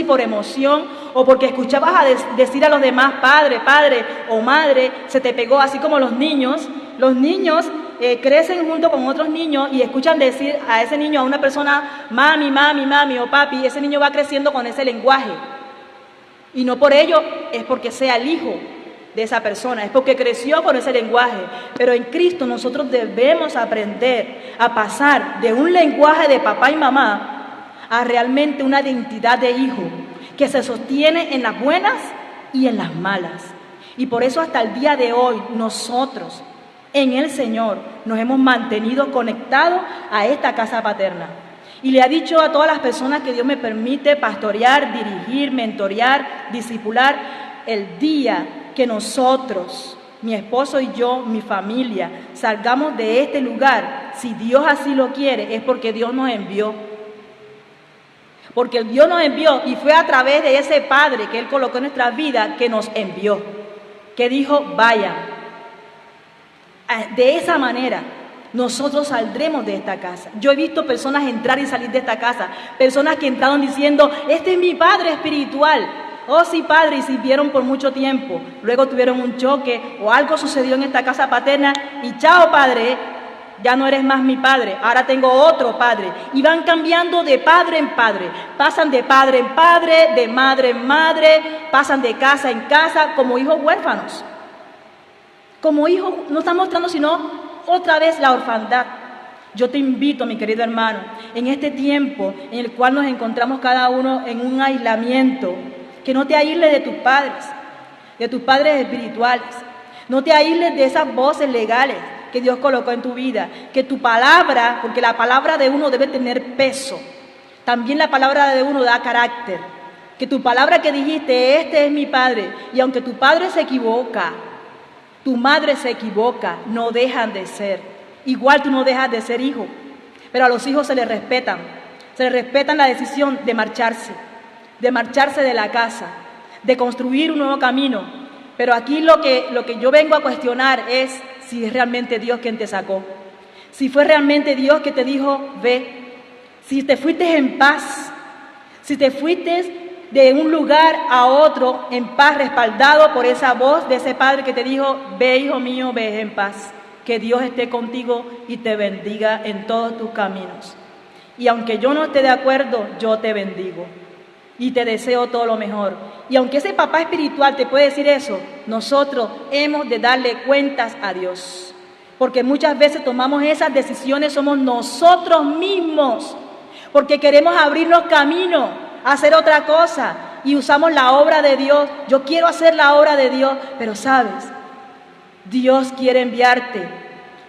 por emoción o porque escuchabas decir a los demás padre o madre, se te pegó, así como los niños crecen junto con otros niños y escuchan decir a ese niño, a una persona, mami o papi, ese niño va creciendo con ese lenguaje. Y no por ello es porque sea el hijo de esa persona, es porque creció con ese lenguaje. Pero en Cristo nosotros debemos aprender a pasar de un lenguaje de papá y mamá a realmente una identidad de hijo que se sostiene en las buenas y en las malas. Y por eso hasta el día de hoy nosotros en el Señor nos hemos mantenido conectados a esta casa paterna. Y le ha dicho a todas las personas que Dios me permite pastorear, dirigir, mentorear, discipular, el día que nosotros mi esposo y yo, mi familia, salgamos de este lugar, si Dios así lo quiere, es porque Dios nos envió. Porque Dios nos envió y fue a través de ese Padre que Él colocó en nuestras vidas que nos envió, que dijo, vayan. De esa manera nosotros saldremos de esta casa. Yo he visto personas entrar y salir de esta casa, personas que entraron diciendo, este es mi Padre espiritual. Oh sí, Padre, y sirvieron por mucho tiempo. Luego tuvieron un choque o algo sucedió en esta casa paterna y chao, Padre, ya no eres más mi Padre, ahora tengo otro Padre. Y van cambiando de padre en padre, pasan de padre en padre, de madre en madre, pasan de casa en casa como hijos huérfanos. Como hijos no están mostrando sino otra vez la orfandad. Yo te invito, mi querido hermano, en este tiempo en el cual nos encontramos cada uno en un aislamiento, que no te aísles de tus padres espirituales. No te aísles de esas voces legales que Dios colocó en tu vida. Que tu palabra, porque la palabra de uno debe tener peso. También la palabra de uno da carácter. Que tu palabra que dijiste, este es mi Padre. Y aunque tu padre se equivoca, tu madre se equivoca, no dejan de ser. Igual tú no dejas de ser hijo. Pero a los hijos se les respetan. Se les respetan la decisión de marcharse de la casa, de construir un nuevo camino. Pero aquí lo que yo vengo a cuestionar es si es realmente Dios quien te sacó, si fue realmente Dios que te dijo, ve, si te fuiste en paz, si te fuiste de un lugar a otro en paz, respaldado por esa voz de ese Padre que te dijo, ve, hijo mío, ve en paz, que Dios esté contigo y te bendiga en todos tus caminos. Y aunque yo no esté de acuerdo, yo te bendigo. Y te deseo todo lo mejor. Y aunque ese papá espiritual te puede decir eso, nosotros hemos de darle cuentas a Dios. Porque muchas veces tomamos esas decisiones, somos nosotros mismos. Porque queremos abrirnos camino, hacer otra cosa. Y usamos la obra de Dios. Yo quiero hacer la obra de Dios. Pero sabes, Dios quiere enviarte.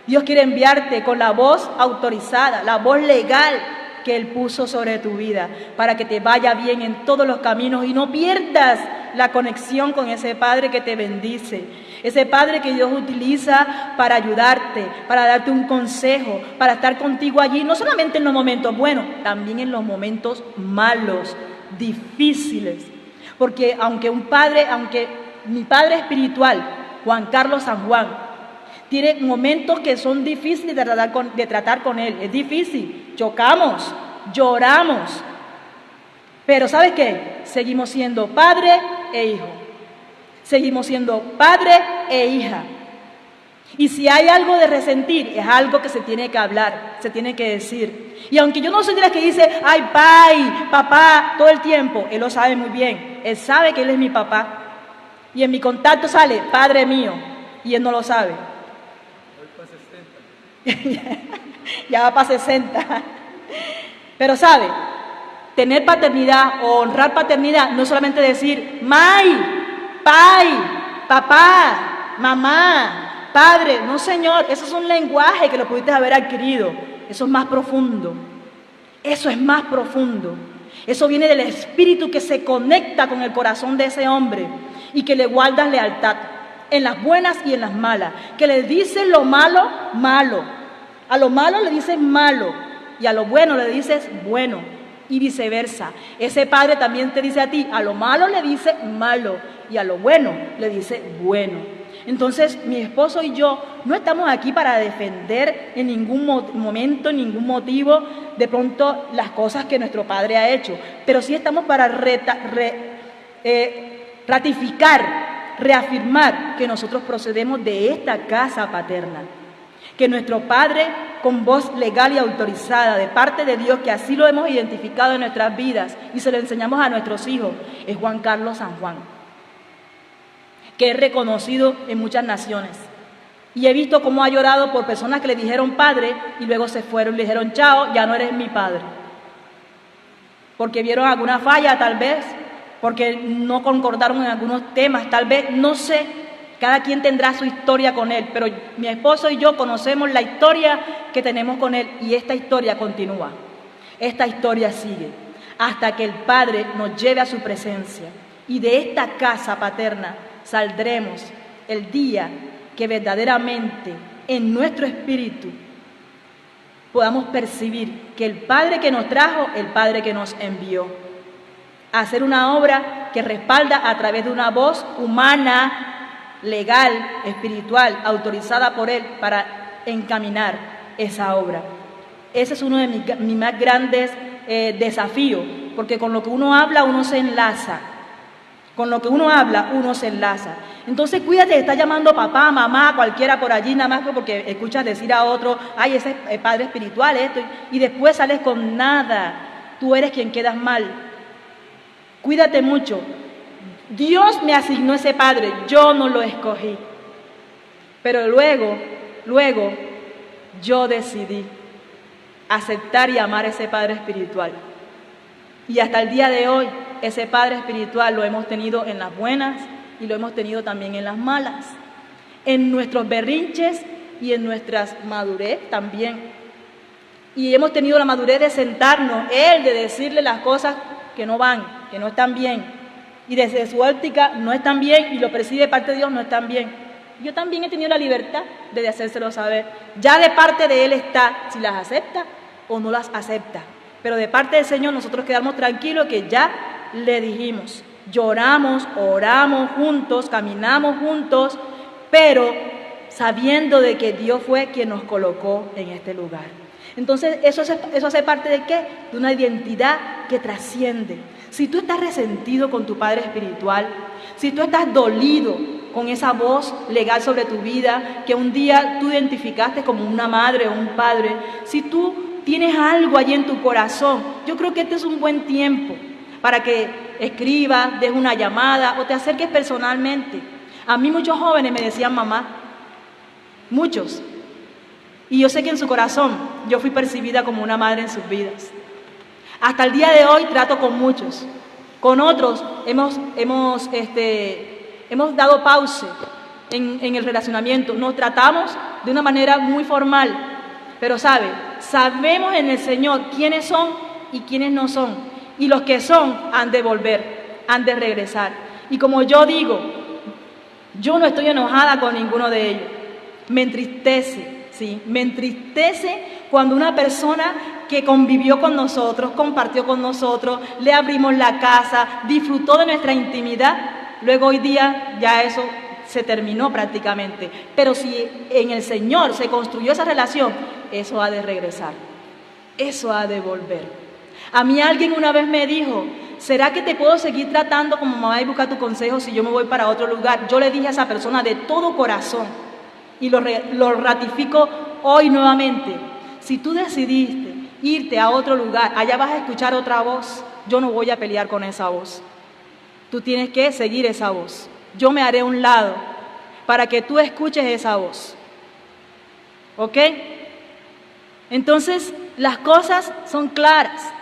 Dios quiere enviarte con la voz autorizada, la voz legal que Él puso sobre tu vida, para que te vaya bien en todos los caminos y no pierdas la conexión con ese Padre que te bendice, ese Padre que Dios utiliza para ayudarte, para darte un consejo, para estar contigo allí, no solamente en los momentos buenos, también en los momentos malos, difíciles, porque aunque mi Padre espiritual, Juan Carlos San Juan, tiene momentos que son difíciles de tratar con Él. Es difícil, chocamos, lloramos. Pero ¿sabes qué? Seguimos siendo padre e hijo. Seguimos siendo padre e hija. Y si hay algo de resentir, es algo que se tiene que hablar, se tiene que decir. Y aunque yo no soy de las que dice, ay, pai, papá, todo el tiempo, Él lo sabe muy bien. Él sabe que Él es mi papá. Y en mi contacto sale, Padre mío, y Él no lo sabe. Ya va para 60. Pero sabe, tener paternidad o honrar paternidad no es solamente decir mai, pai, papá, mamá, padre. No, señor, eso es un lenguaje que lo pudiste haber adquirido. Eso es más profundo. Eso es más profundo. Eso viene del espíritu que se conecta con el corazón de ese hombre y que le guardas lealtad en las buenas y en las malas, que le dices lo malo, malo. A lo malo le dices malo y a lo bueno le dices bueno y viceversa. Ese Padre también te dice a ti, a lo malo le dice malo y a lo bueno le dice bueno. Entonces mi esposo y yo no estamos aquí para defender en ningún momento, en ningún motivo de pronto las cosas que nuestro Padre ha hecho, pero sí estamos para ratificar, reafirmar que nosotros procedemos de esta casa paterna. Que nuestro Padre, con voz legal y autorizada de parte de Dios, que así lo hemos identificado en nuestras vidas y se lo enseñamos a nuestros hijos, es Juan Carlos San Juan, que es reconocido en muchas naciones. Y he visto cómo ha llorado por personas que le dijeron padre y luego se fueron y le dijeron chao, ya no eres mi padre. Porque vieron alguna falla tal vez, porque no concordaron en algunos temas, tal vez, no sé. Cada quien tendrá su historia con Él, pero mi esposo y yo conocemos la historia que tenemos con Él y esta historia continúa. Esta historia sigue hasta que el Padre nos lleve a su presencia y de esta casa paterna saldremos el día que verdaderamente en nuestro espíritu podamos percibir que el Padre que nos trajo, el Padre que nos envió, a hacer una obra que respalda a través de una voz humana, legal, espiritual, autorizada por Él para encaminar esa obra. Ese es uno de mis más grandes desafíos, porque con lo que uno habla, uno se enlaza. Con lo que uno habla, uno se enlaza. Entonces cuídate, está llamando papá, mamá, cualquiera por allí, nada más porque escuchas decir a otro, ay, ese es padre espiritual, esto, y después sales con nada. Tú eres quien quedas mal. Cuídate mucho. Dios me asignó ese padre, yo no lo escogí. Pero luego, yo decidí aceptar y amar a ese padre espiritual. Y hasta el día de hoy, ese padre espiritual lo hemos tenido en las buenas y lo hemos tenido también en las malas, en nuestros berrinches y en nuestras madurez también. Y hemos tenido la madurez de sentarnos, Él, de decirle las cosas que no van, que no están bien, y desde su óptica no están bien, y lo percibe de parte de Dios, no están bien. Yo también he tenido la libertad de hacérselo saber. Ya de parte de Él está si las acepta o no las acepta. Pero de parte del Señor nosotros quedamos tranquilos que ya le dijimos. Lloramos, oramos juntos, caminamos juntos, pero sabiendo de que Dios fue quien nos colocó en este lugar. Entonces, eso hace parte de ¿qué? De una identidad que trasciende. Si tú estás resentido con tu padre espiritual, si tú estás dolido con esa voz legal sobre tu vida, que un día tú identificaste como una madre o un padre, si tú tienes algo allí en tu corazón, yo creo que este es un buen tiempo para que escribas, des una llamada o te acerques personalmente. A mí muchos jóvenes me decían mamá, muchos. Y yo sé que en su corazón yo fui percibida como una madre en sus vidas. Hasta el día de hoy trato con muchos. Con otros hemos dado pausa en el relacionamiento. Nos tratamos de una manera muy formal. Pero sabemos en el Señor quiénes son y quiénes no son. Y los que son han de volver, han de regresar. Y como yo digo, yo no estoy enojada con ninguno de ellos. Me entristece. Sí, me entristece cuando una persona que convivió con nosotros, compartió con nosotros, le abrimos la casa, disfrutó de nuestra intimidad, luego hoy día ya eso se terminó prácticamente. Pero si en el Señor se construyó esa relación, eso ha de regresar, eso ha de volver. A mí alguien una vez me dijo, ¿será que te puedo seguir tratando como mamá y buscar tu consejo si yo me voy para otro lugar? Yo le dije a esa persona de todo corazón, y lo ratifico hoy nuevamente. Si tú decidiste irte a otro lugar, allá vas a escuchar otra voz. Yo no voy a pelear con esa voz. Tú tienes que seguir esa voz. Yo me haré a un lado para que tú escuches esa voz. ¿Ok? Entonces, las cosas son claras.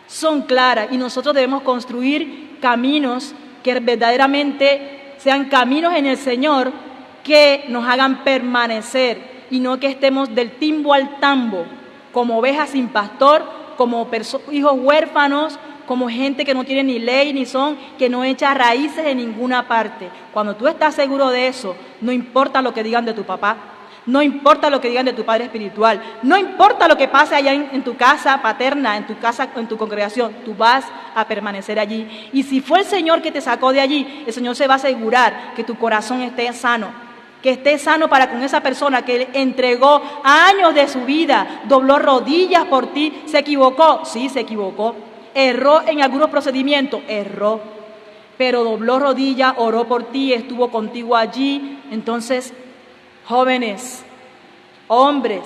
Son claras y nosotros debemos construir caminos que verdaderamente sean caminos en el Señor, que nos hagan permanecer y no que estemos del timbo al tambo, como ovejas sin pastor, como hijos huérfanos, como gente que no tiene ni ley ni son, que no echa raíces en ninguna parte. Cuando tú estás seguro de eso, no importa lo que digan de tu papá, no importa lo que digan de tu padre espiritual, no importa lo que pase allá en tu casa paterna, en tu casa, en tu congregación, tú vas a permanecer allí. Y si fue el Señor que te sacó de allí, el Señor se va a asegurar que tu corazón esté sano. Que esté sano para con esa persona que entregó años de su vida, dobló rodillas por ti, se equivocó, sí, se equivocó, erró en algunos procedimientos, erró, pero dobló rodillas, oró por ti, estuvo contigo allí. Entonces, jóvenes, hombres,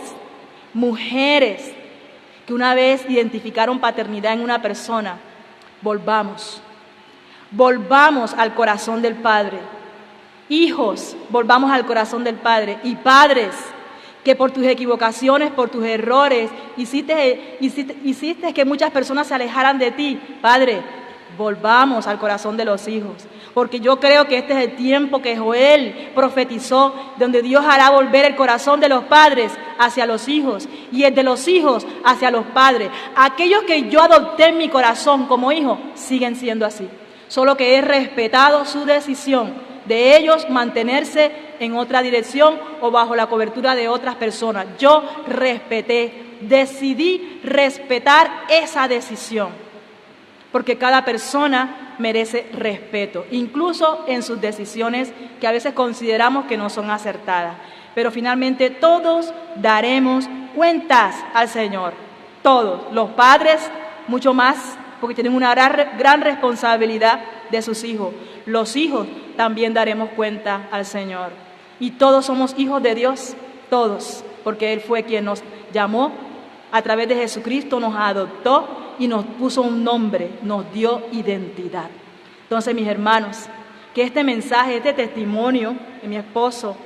mujeres que una vez identificaron paternidad en una persona, volvamos al corazón del Padre. Hijos, volvamos al corazón del Padre. Y padres, que por tus equivocaciones, por tus errores, hiciste que muchas personas se alejaran de ti. Padre, volvamos al corazón de los hijos. Porque yo creo que este es el tiempo que Joel profetizó, donde Dios hará volver el corazón de los padres hacia los hijos y el de los hijos hacia los padres. Aquellos que yo adopté en mi corazón como hijo siguen siendo así. Solo que he respetado su decisión de ellos mantenerse en otra dirección o bajo la cobertura de otras personas. Yo decidí respetar esa decisión, porque cada persona merece respeto, incluso en sus decisiones que a veces consideramos que no son acertadas. Pero finalmente todos daremos cuentas al Señor, todos, los padres mucho más, porque tienen una gran responsabilidad de sus hijos. Los hijos también daremos cuenta al Señor. Y todos somos hijos de Dios, todos, porque Él fue quien nos llamó a través de Jesucristo, nos adoptó y nos puso un nombre, nos dio identidad. Entonces, mis hermanos, que este mensaje, este testimonio de mi esposo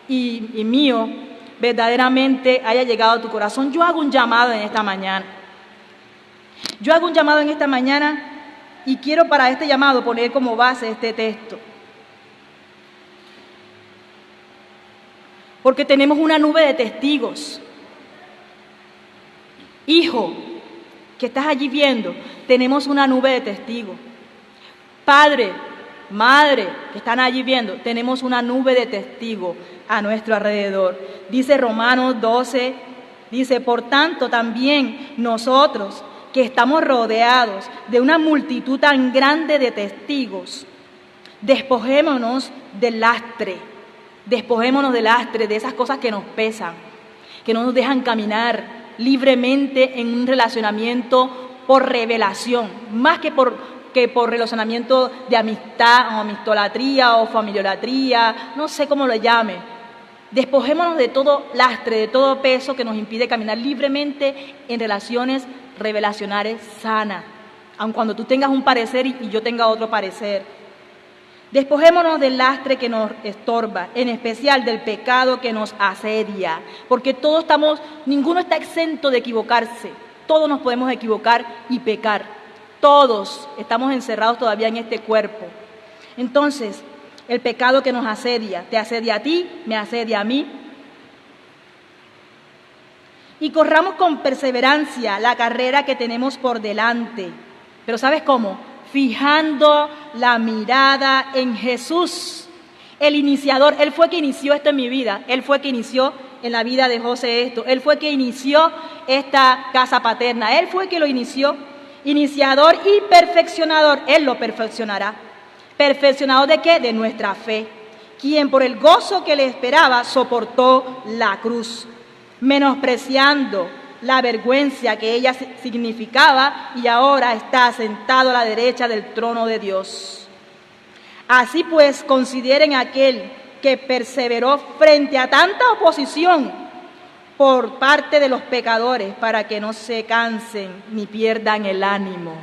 y mío, verdaderamente haya llegado a tu corazón. Yo hago un llamado en esta mañana. Y quiero para este llamado poner como base este texto. Porque tenemos una nube de testigos. Hijo, que estás allí viendo, tenemos una nube de testigos. Padre, madre, que están allí viendo, tenemos una nube de testigos a nuestro alrededor. Dice Romanos 12, dice, por tanto también nosotros, que estamos rodeados de una multitud tan grande de testigos, despojémonos del lastre, de esas cosas que nos pesan, que no nos dejan caminar libremente en un relacionamiento por revelación, más que por relacionamiento de amistad o amistolatría o familiolatría, no sé cómo lo llame. Despojémonos de todo lastre, de todo peso que nos impide caminar libremente en relaciones revelacionales sanas, aun cuando tú tengas un parecer y yo tenga otro parecer. Despojémonos del lastre que nos estorba, en especial del pecado que nos asedia, porque ninguno está exento de equivocarse, todos nos podemos equivocar y pecar, todos estamos encerrados todavía en este cuerpo. Entonces, el pecado que nos asedia, te asedia a ti, me asedia a mí. Y corramos con perseverancia la carrera que tenemos por delante. Pero ¿sabes cómo? Fijando la mirada en Jesús, el iniciador. Él fue que inició esto en mi vida. Él fue que inició en la vida de José esto. Él fue que inició esta casa paterna. Él fue que lo inició. Iniciador y perfeccionador. Él lo perfeccionará. ¿Perfeccionador de qué? De nuestra fe. Quien por el gozo que le esperaba soportó la cruz, menospreciando la vergüenza que ella significaba, y ahora está sentado a la derecha del trono de Dios. Así pues, consideren aquel que perseveró frente a tanta oposición por parte de los pecadores, para que no se cansen ni pierdan el ánimo.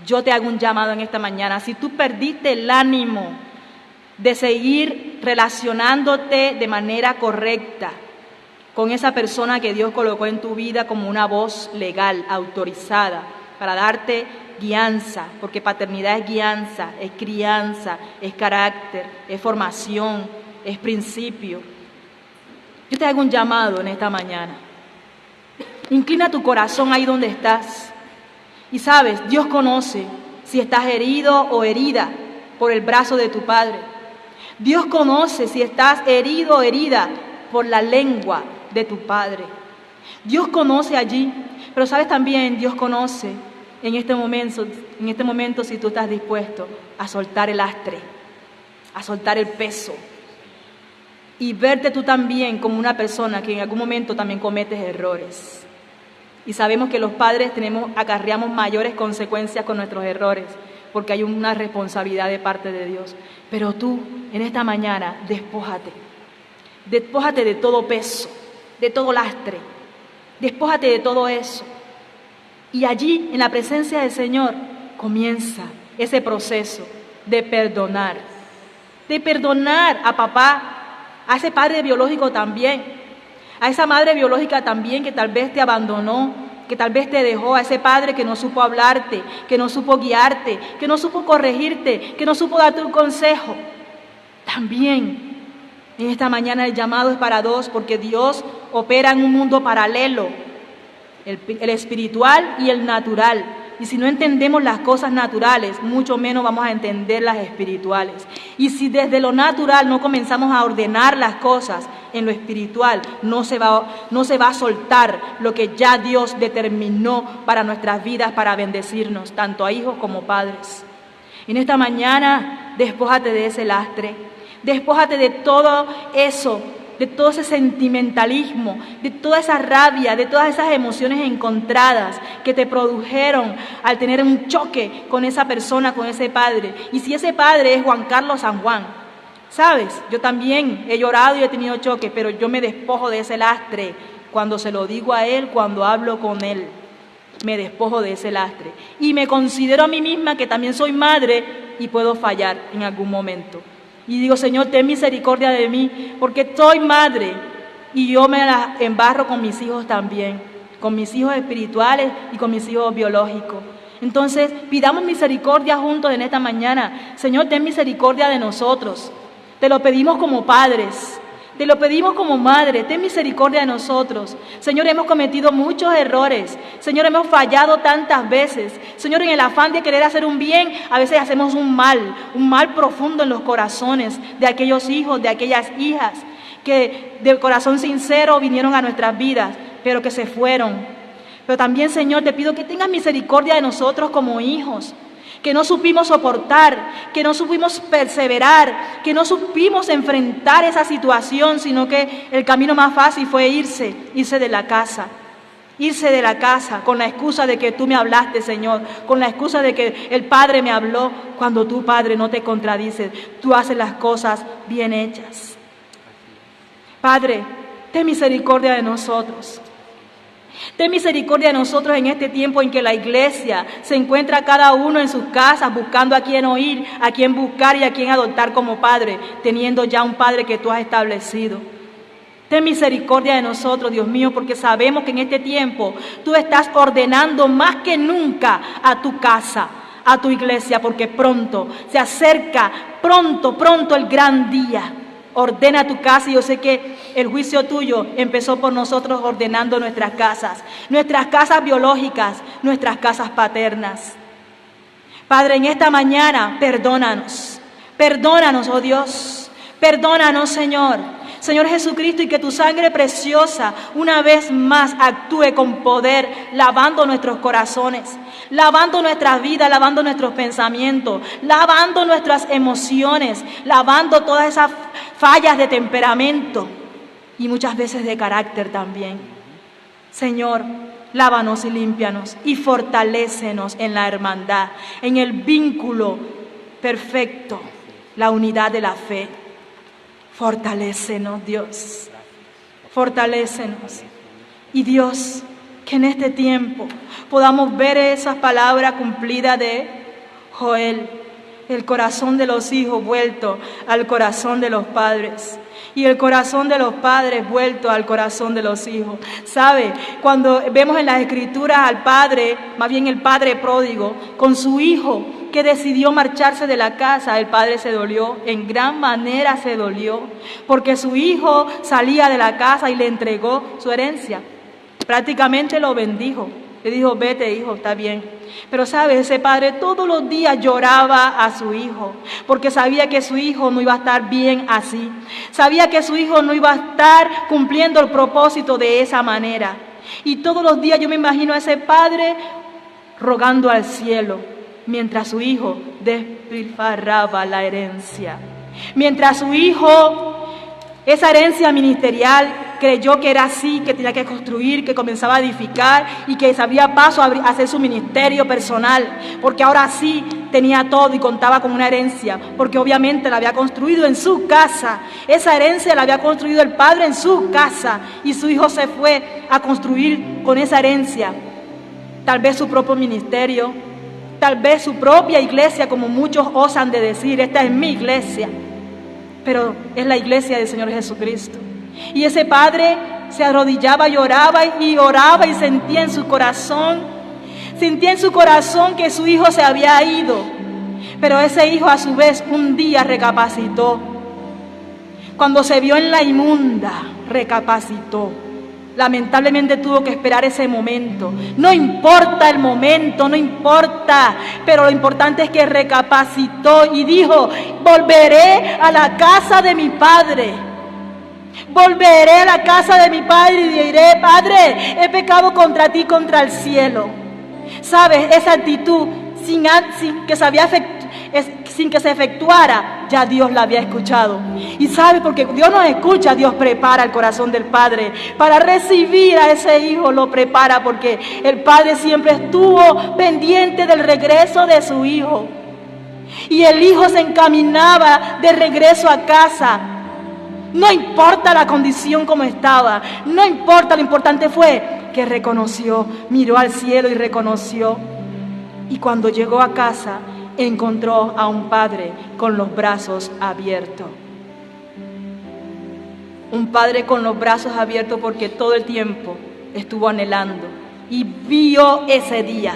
Yo te hago un llamado en esta mañana. Si tú perdiste el ánimo de seguir relacionándote de manera correcta con esa persona que Dios colocó en tu vida como una voz legal, autorizada, para darte guianza, porque paternidad es guianza, es crianza, es carácter, es formación, es principio. Yo te hago un llamado en esta mañana. Inclina tu corazón ahí donde estás. Y sabes, Dios conoce si estás herido o herida por el brazo de tu padre. Dios conoce si estás herido o herida por la lengua de tu padre. Dios conoce allí, pero sabes también, Dios conoce en este momento si tú estás dispuesto a soltar el lastre, a soltar el peso y verte tú también como una persona que en algún momento también cometes errores. Y sabemos que los padres acarreamos mayores consecuencias con nuestros errores, porque hay una responsabilidad de parte de Dios. Pero tú, en esta mañana, despójate de todo peso, de todo lastre, despójate de todo eso. Y allí, en la presencia del Señor, comienza ese proceso de perdonar a papá, a ese padre biológico también, a esa madre biológica también que tal vez te abandonó, que tal vez te dejó, a ese padre que no supo hablarte, que no supo guiarte, que no supo corregirte, que no supo darte un consejo. También en esta mañana el llamado es para dos, porque Dios opera en un mundo paralelo, el espiritual y el natural, Y si no entendemos las cosas naturales, mucho menos vamos a entender las espirituales. Y si desde lo natural no comenzamos a ordenar las cosas en lo espiritual, no se va a soltar lo que ya Dios determinó para nuestras vidas, para bendecirnos, tanto a hijos como padres. En esta mañana, despójate de ese lastre, despójate de todo eso, de todo ese sentimentalismo, de toda esa rabia, de todas esas emociones encontradas que te produjeron al tener un choque con esa persona, con ese padre. Y si ese padre es Juan Carlos San Juan, ¿sabes? Yo también he llorado y he tenido choques, pero yo me despojo de ese lastre cuando se lo digo a él, cuando hablo con él. Me despojo de ese lastre. Y me considero a mí misma que también soy madre y puedo fallar en algún momento. Y digo, Señor, ten misericordia de mí, porque soy madre y yo me la embarro con mis hijos también, con mis hijos espirituales y con mis hijos biológicos. Entonces, pidamos misericordia juntos en esta mañana. Señor, ten misericordia de nosotros. Te lo pedimos como padres, te lo pedimos como madre, ten misericordia de nosotros. Señor, hemos cometido muchos errores. Señor, hemos fallado tantas veces. Señor, en el afán de querer hacer un bien, a veces hacemos un mal profundo en los corazones de aquellos hijos, de aquellas hijas que de corazón sincero vinieron a nuestras vidas, pero que se fueron. Pero también, Señor, te pido que tengas misericordia de nosotros como hijos, que no supimos soportar, que no supimos perseverar, que no supimos enfrentar esa situación, sino que el camino más fácil fue irse de la casa con la excusa de que tú me hablaste, Señor, con la excusa de que el Padre me habló, cuando tú, Padre, no te contradices, tú haces las cosas bien hechas. Padre, ten misericordia de nosotros. Ten misericordia de nosotros en este tiempo en que la iglesia se encuentra cada uno en sus casas buscando a quién oír, a quién buscar y a quién adoptar como padre, teniendo ya un padre que tú has establecido. Ten misericordia de nosotros, Dios mío, porque sabemos que en este tiempo tú estás ordenando más que nunca a tu casa, a tu iglesia, porque pronto se acerca, pronto el gran día. Ordena tu casa y yo sé que el juicio tuyo empezó por nosotros ordenando nuestras casas biológicas, nuestras casas paternas. Padre, en esta mañana, perdónanos, oh Dios, perdónanos, Señor Jesucristo, y que tu sangre preciosa una vez más actúe con poder, lavando nuestros corazones, lavando nuestras vidas, lavando nuestros pensamientos, lavando nuestras emociones, lavando todas esas fallas de temperamento y muchas veces de carácter también. Señor, lávanos y límpianos y fortalécenos en la hermandad, en el vínculo perfecto, la unidad de la fe. Fortalécenos, Dios, fortalécenos. Y Dios, que en este tiempo podamos ver esas palabras cumplidas de Joel, el corazón de los hijos vuelto al corazón de los padres y el corazón de los padres vuelto al corazón de los hijos. ¿Sabe? Cuando vemos en las escrituras al padre, más bien el padre pródigo, con su hijo que decidió marcharse de la casa, el padre se dolió, en gran manera se dolió, porque su hijo salía de la casa y le entregó su herencia. Prácticamente lo bendijo. Le dijo, vete, hijo, está bien. Pero sabes, ese padre todos los días lloraba a su hijo, porque sabía que su hijo no iba a estar bien así. Sabía que su hijo no iba a estar cumpliendo el propósito de esa manera. Y todos los días yo me imagino a ese padre rogando al cielo, mientras su hijo despilfarraba la herencia. Mientras su hijo, esa herencia ministerial, creyó que era así, que tenía que construir, que comenzaba a edificar y que se abría paso a hacer su ministerio personal, porque ahora sí tenía todo y contaba con una herencia, porque obviamente la había construido en su casa. Esa herencia la había construido el padre en su casa y su hijo se fue a construir con esa herencia tal vez su propio ministerio, tal vez su propia iglesia, como muchos osan de decir, esta es mi iglesia, pero es la iglesia del Señor Jesucristo. Y ese padre se arrodillaba, lloraba y oraba y sentía en su corazón que su hijo se había ido. Pero ese hijo a su vez un día recapacitó. Cuando se vio en la inmunda, recapacitó. lamentablemente tuvo que esperar ese momento. No importa el momento, no importa, pero lo importante es que recapacitó y dijo: volveré a la casa de mi padre. Volveré a la casa de mi padre y diré: Padre, he pecado contra ti, contra el cielo. ¿Sabes? Esa actitud, sin que se efectuara, ya Dios la había escuchado. Y sabe, porque Dios nos escucha, Dios prepara el corazón del Padre para recibir a ese hijo, lo prepara, porque el Padre siempre estuvo pendiente del regreso de su hijo. Y el hijo se encaminaba de regreso a casa. No importa la condición como estaba, no importa, lo importante fue que reconoció, miró al cielo y reconoció. Y cuando llegó a casa, encontró a un padre con los brazos abiertos. Un padre con los brazos abiertos porque todo el tiempo estuvo anhelando y vio ese día.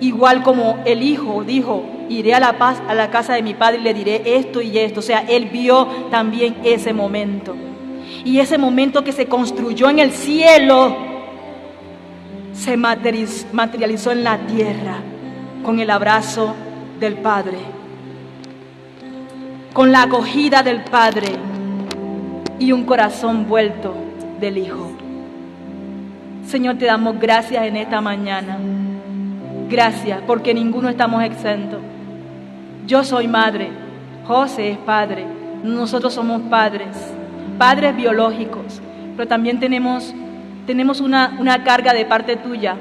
Igual como el hijo dijo: iré a la casa de mi padre y le diré esto y esto. O sea, él vio también ese momento. Y ese momento que se construyó en el cielo se materializó en la tierra con el abrazo del Padre, con la acogida del Padre y un corazón vuelto del Hijo. Señor, te damos gracias en esta mañana. Gracias, porque ninguno estamos exentos. Yo soy madre, José es padre, nosotros somos padres biológicos, pero también tenemos una carga de parte tuya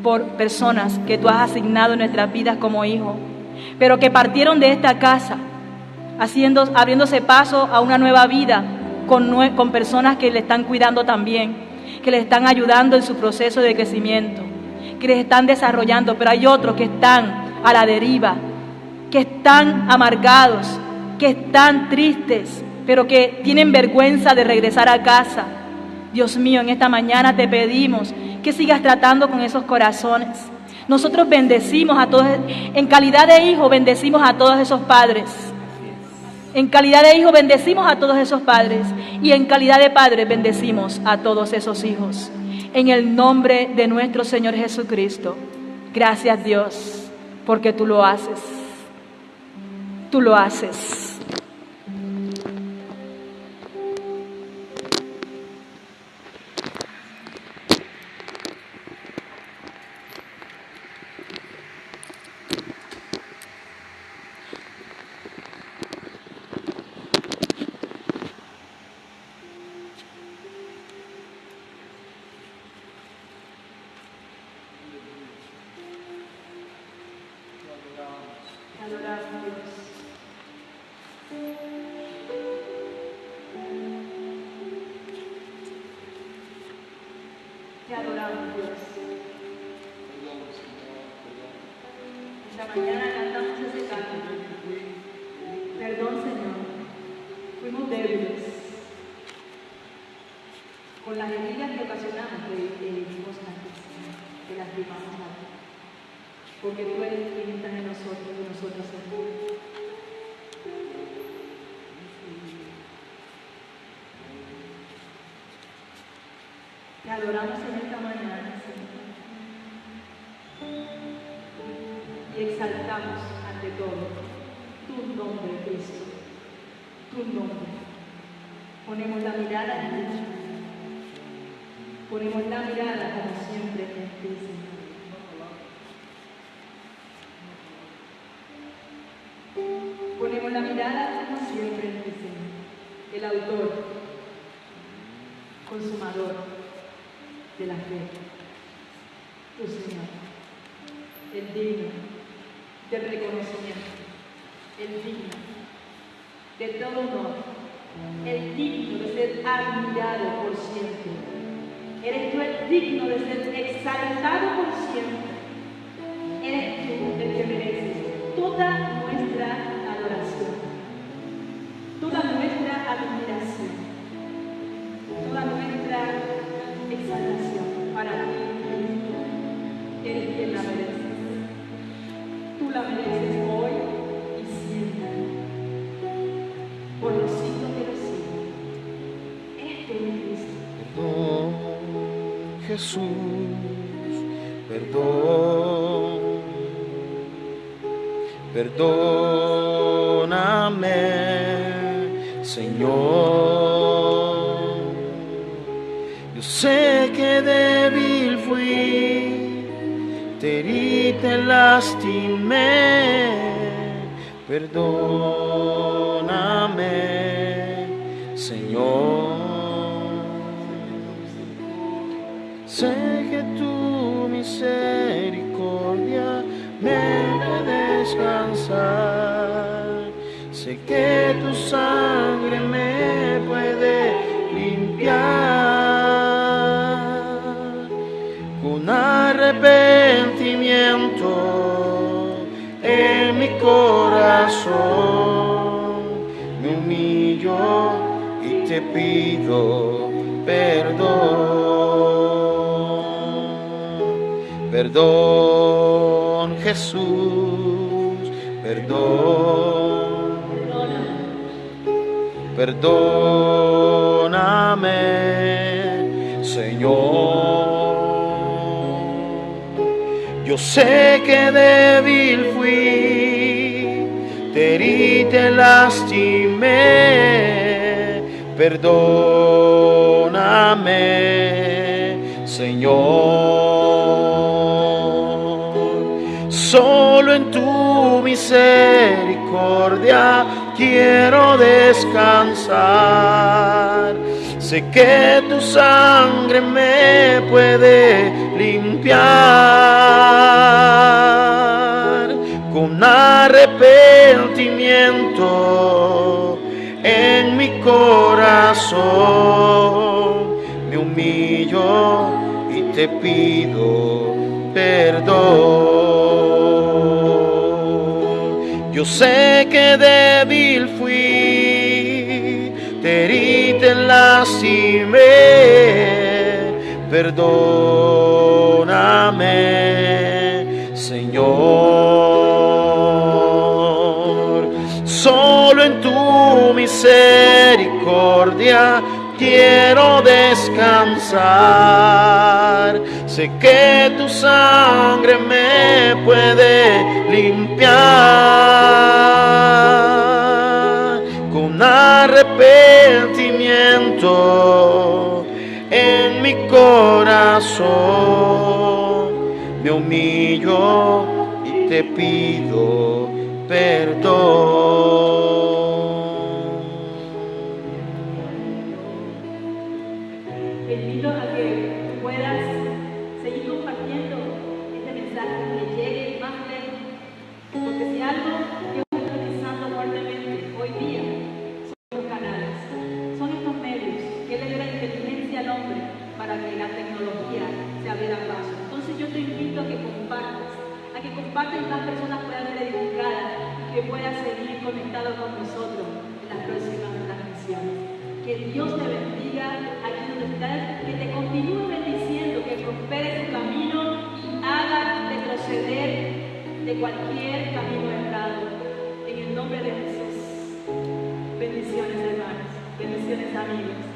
por personas que tú has asignado en nuestras vidas como hijos, pero que partieron de esta casa, abriéndose paso a una nueva vida con personas que le están cuidando también, que le están ayudando en su proceso de crecimiento, que les están desarrollando, pero hay otros que están a la deriva, que están amargados, que están tristes, pero que tienen vergüenza de regresar a casa. Dios mío, en esta mañana te pedimos que sigas tratando con esos corazones. Nosotros bendecimos a todos, en calidad de hijo bendecimos a todos esos padres. En calidad de hijo bendecimos a todos esos padres y en calidad de padres bendecimos a todos esos hijos. En el nombre de nuestro Señor Jesucristo. Gracias, Dios, porque tú lo haces. Tú lo haces. Te adoramos, Dios. Esta mañana cantamos ese canto. Perdón, Señor. Fuimos débiles. Con las heridas que ocasionamos, te dimos que las lastimamos a ti. Porque tú eres quien está en nosotros y nosotros en ti. Te adoramos en esta mañana, Señor. Y exaltamos ante todo tu nombre, Cristo. Tu nombre. Ponemos la mirada en ti. Ponemos la mirada como siempre en ti, Señor. Ponemos la mirada como siempre en ti, Señor. El autor, consumador de la fe, tu Señor, el digno del reconocimiento, el digno de todo honor, el digno de ser admirado por siempre. Eres tú el digno de ser exaltado por siempre. Eres tú el que mereces toda nuestra adoración, toda nuestra admiración, toda nuestra exaltación para ti. Eres quien la mereces. Tú la mereces hoy y siempre, por los siglos de los siglos. Esto es Cristo. Jesús, perdóname, Señor. Yo sé que débil fui, te herí, te lastimé, perdóname, Señor. Sé que tu misericordia me debe descansar. Sé que tu sangre me puede limpiar. Con arrepentimiento en mi corazón me humillo y te pido perdón. Perdón, Jesús, perdón. Perdóname, Señor. Yo sé que débil fui, te herí, te lastimé, perdóname, Señor. Solo en tu misericordia quiero descansar. Sé que tu sangre me puede limpiar. Con arrepentimiento en mi corazón me humillo y te pido perdón. Yo sé que débil fui, te herí, te lastimé, perdóname, Señor. Solo en tu misericordia quiero descansar. Sé que tu sangre me puede limpiar. Con arrepentimiento en mi corazón me humillo y te pido perdón. Te invito a que puedas seguir compartiendo este mensaje, que llegue más lejos, porque si algo Dios está utilizando fuertemente hoy día son los canales, son estos medios que le da la inteligencia al hombre para que la tecnología se abriera paso. Entonces yo te invito a que compartas y más personas puedan ser edificadas y que puedas seguir conectado con nosotros en las próximas transmisiones. Que Dios te bendiga aquí donde estás, que te continúe bendiciendo, que prospere tu camino y haga retroceder de cualquier camino errado. En el nombre de Jesús. Bendiciones, hermanos. Bendiciones, amigos.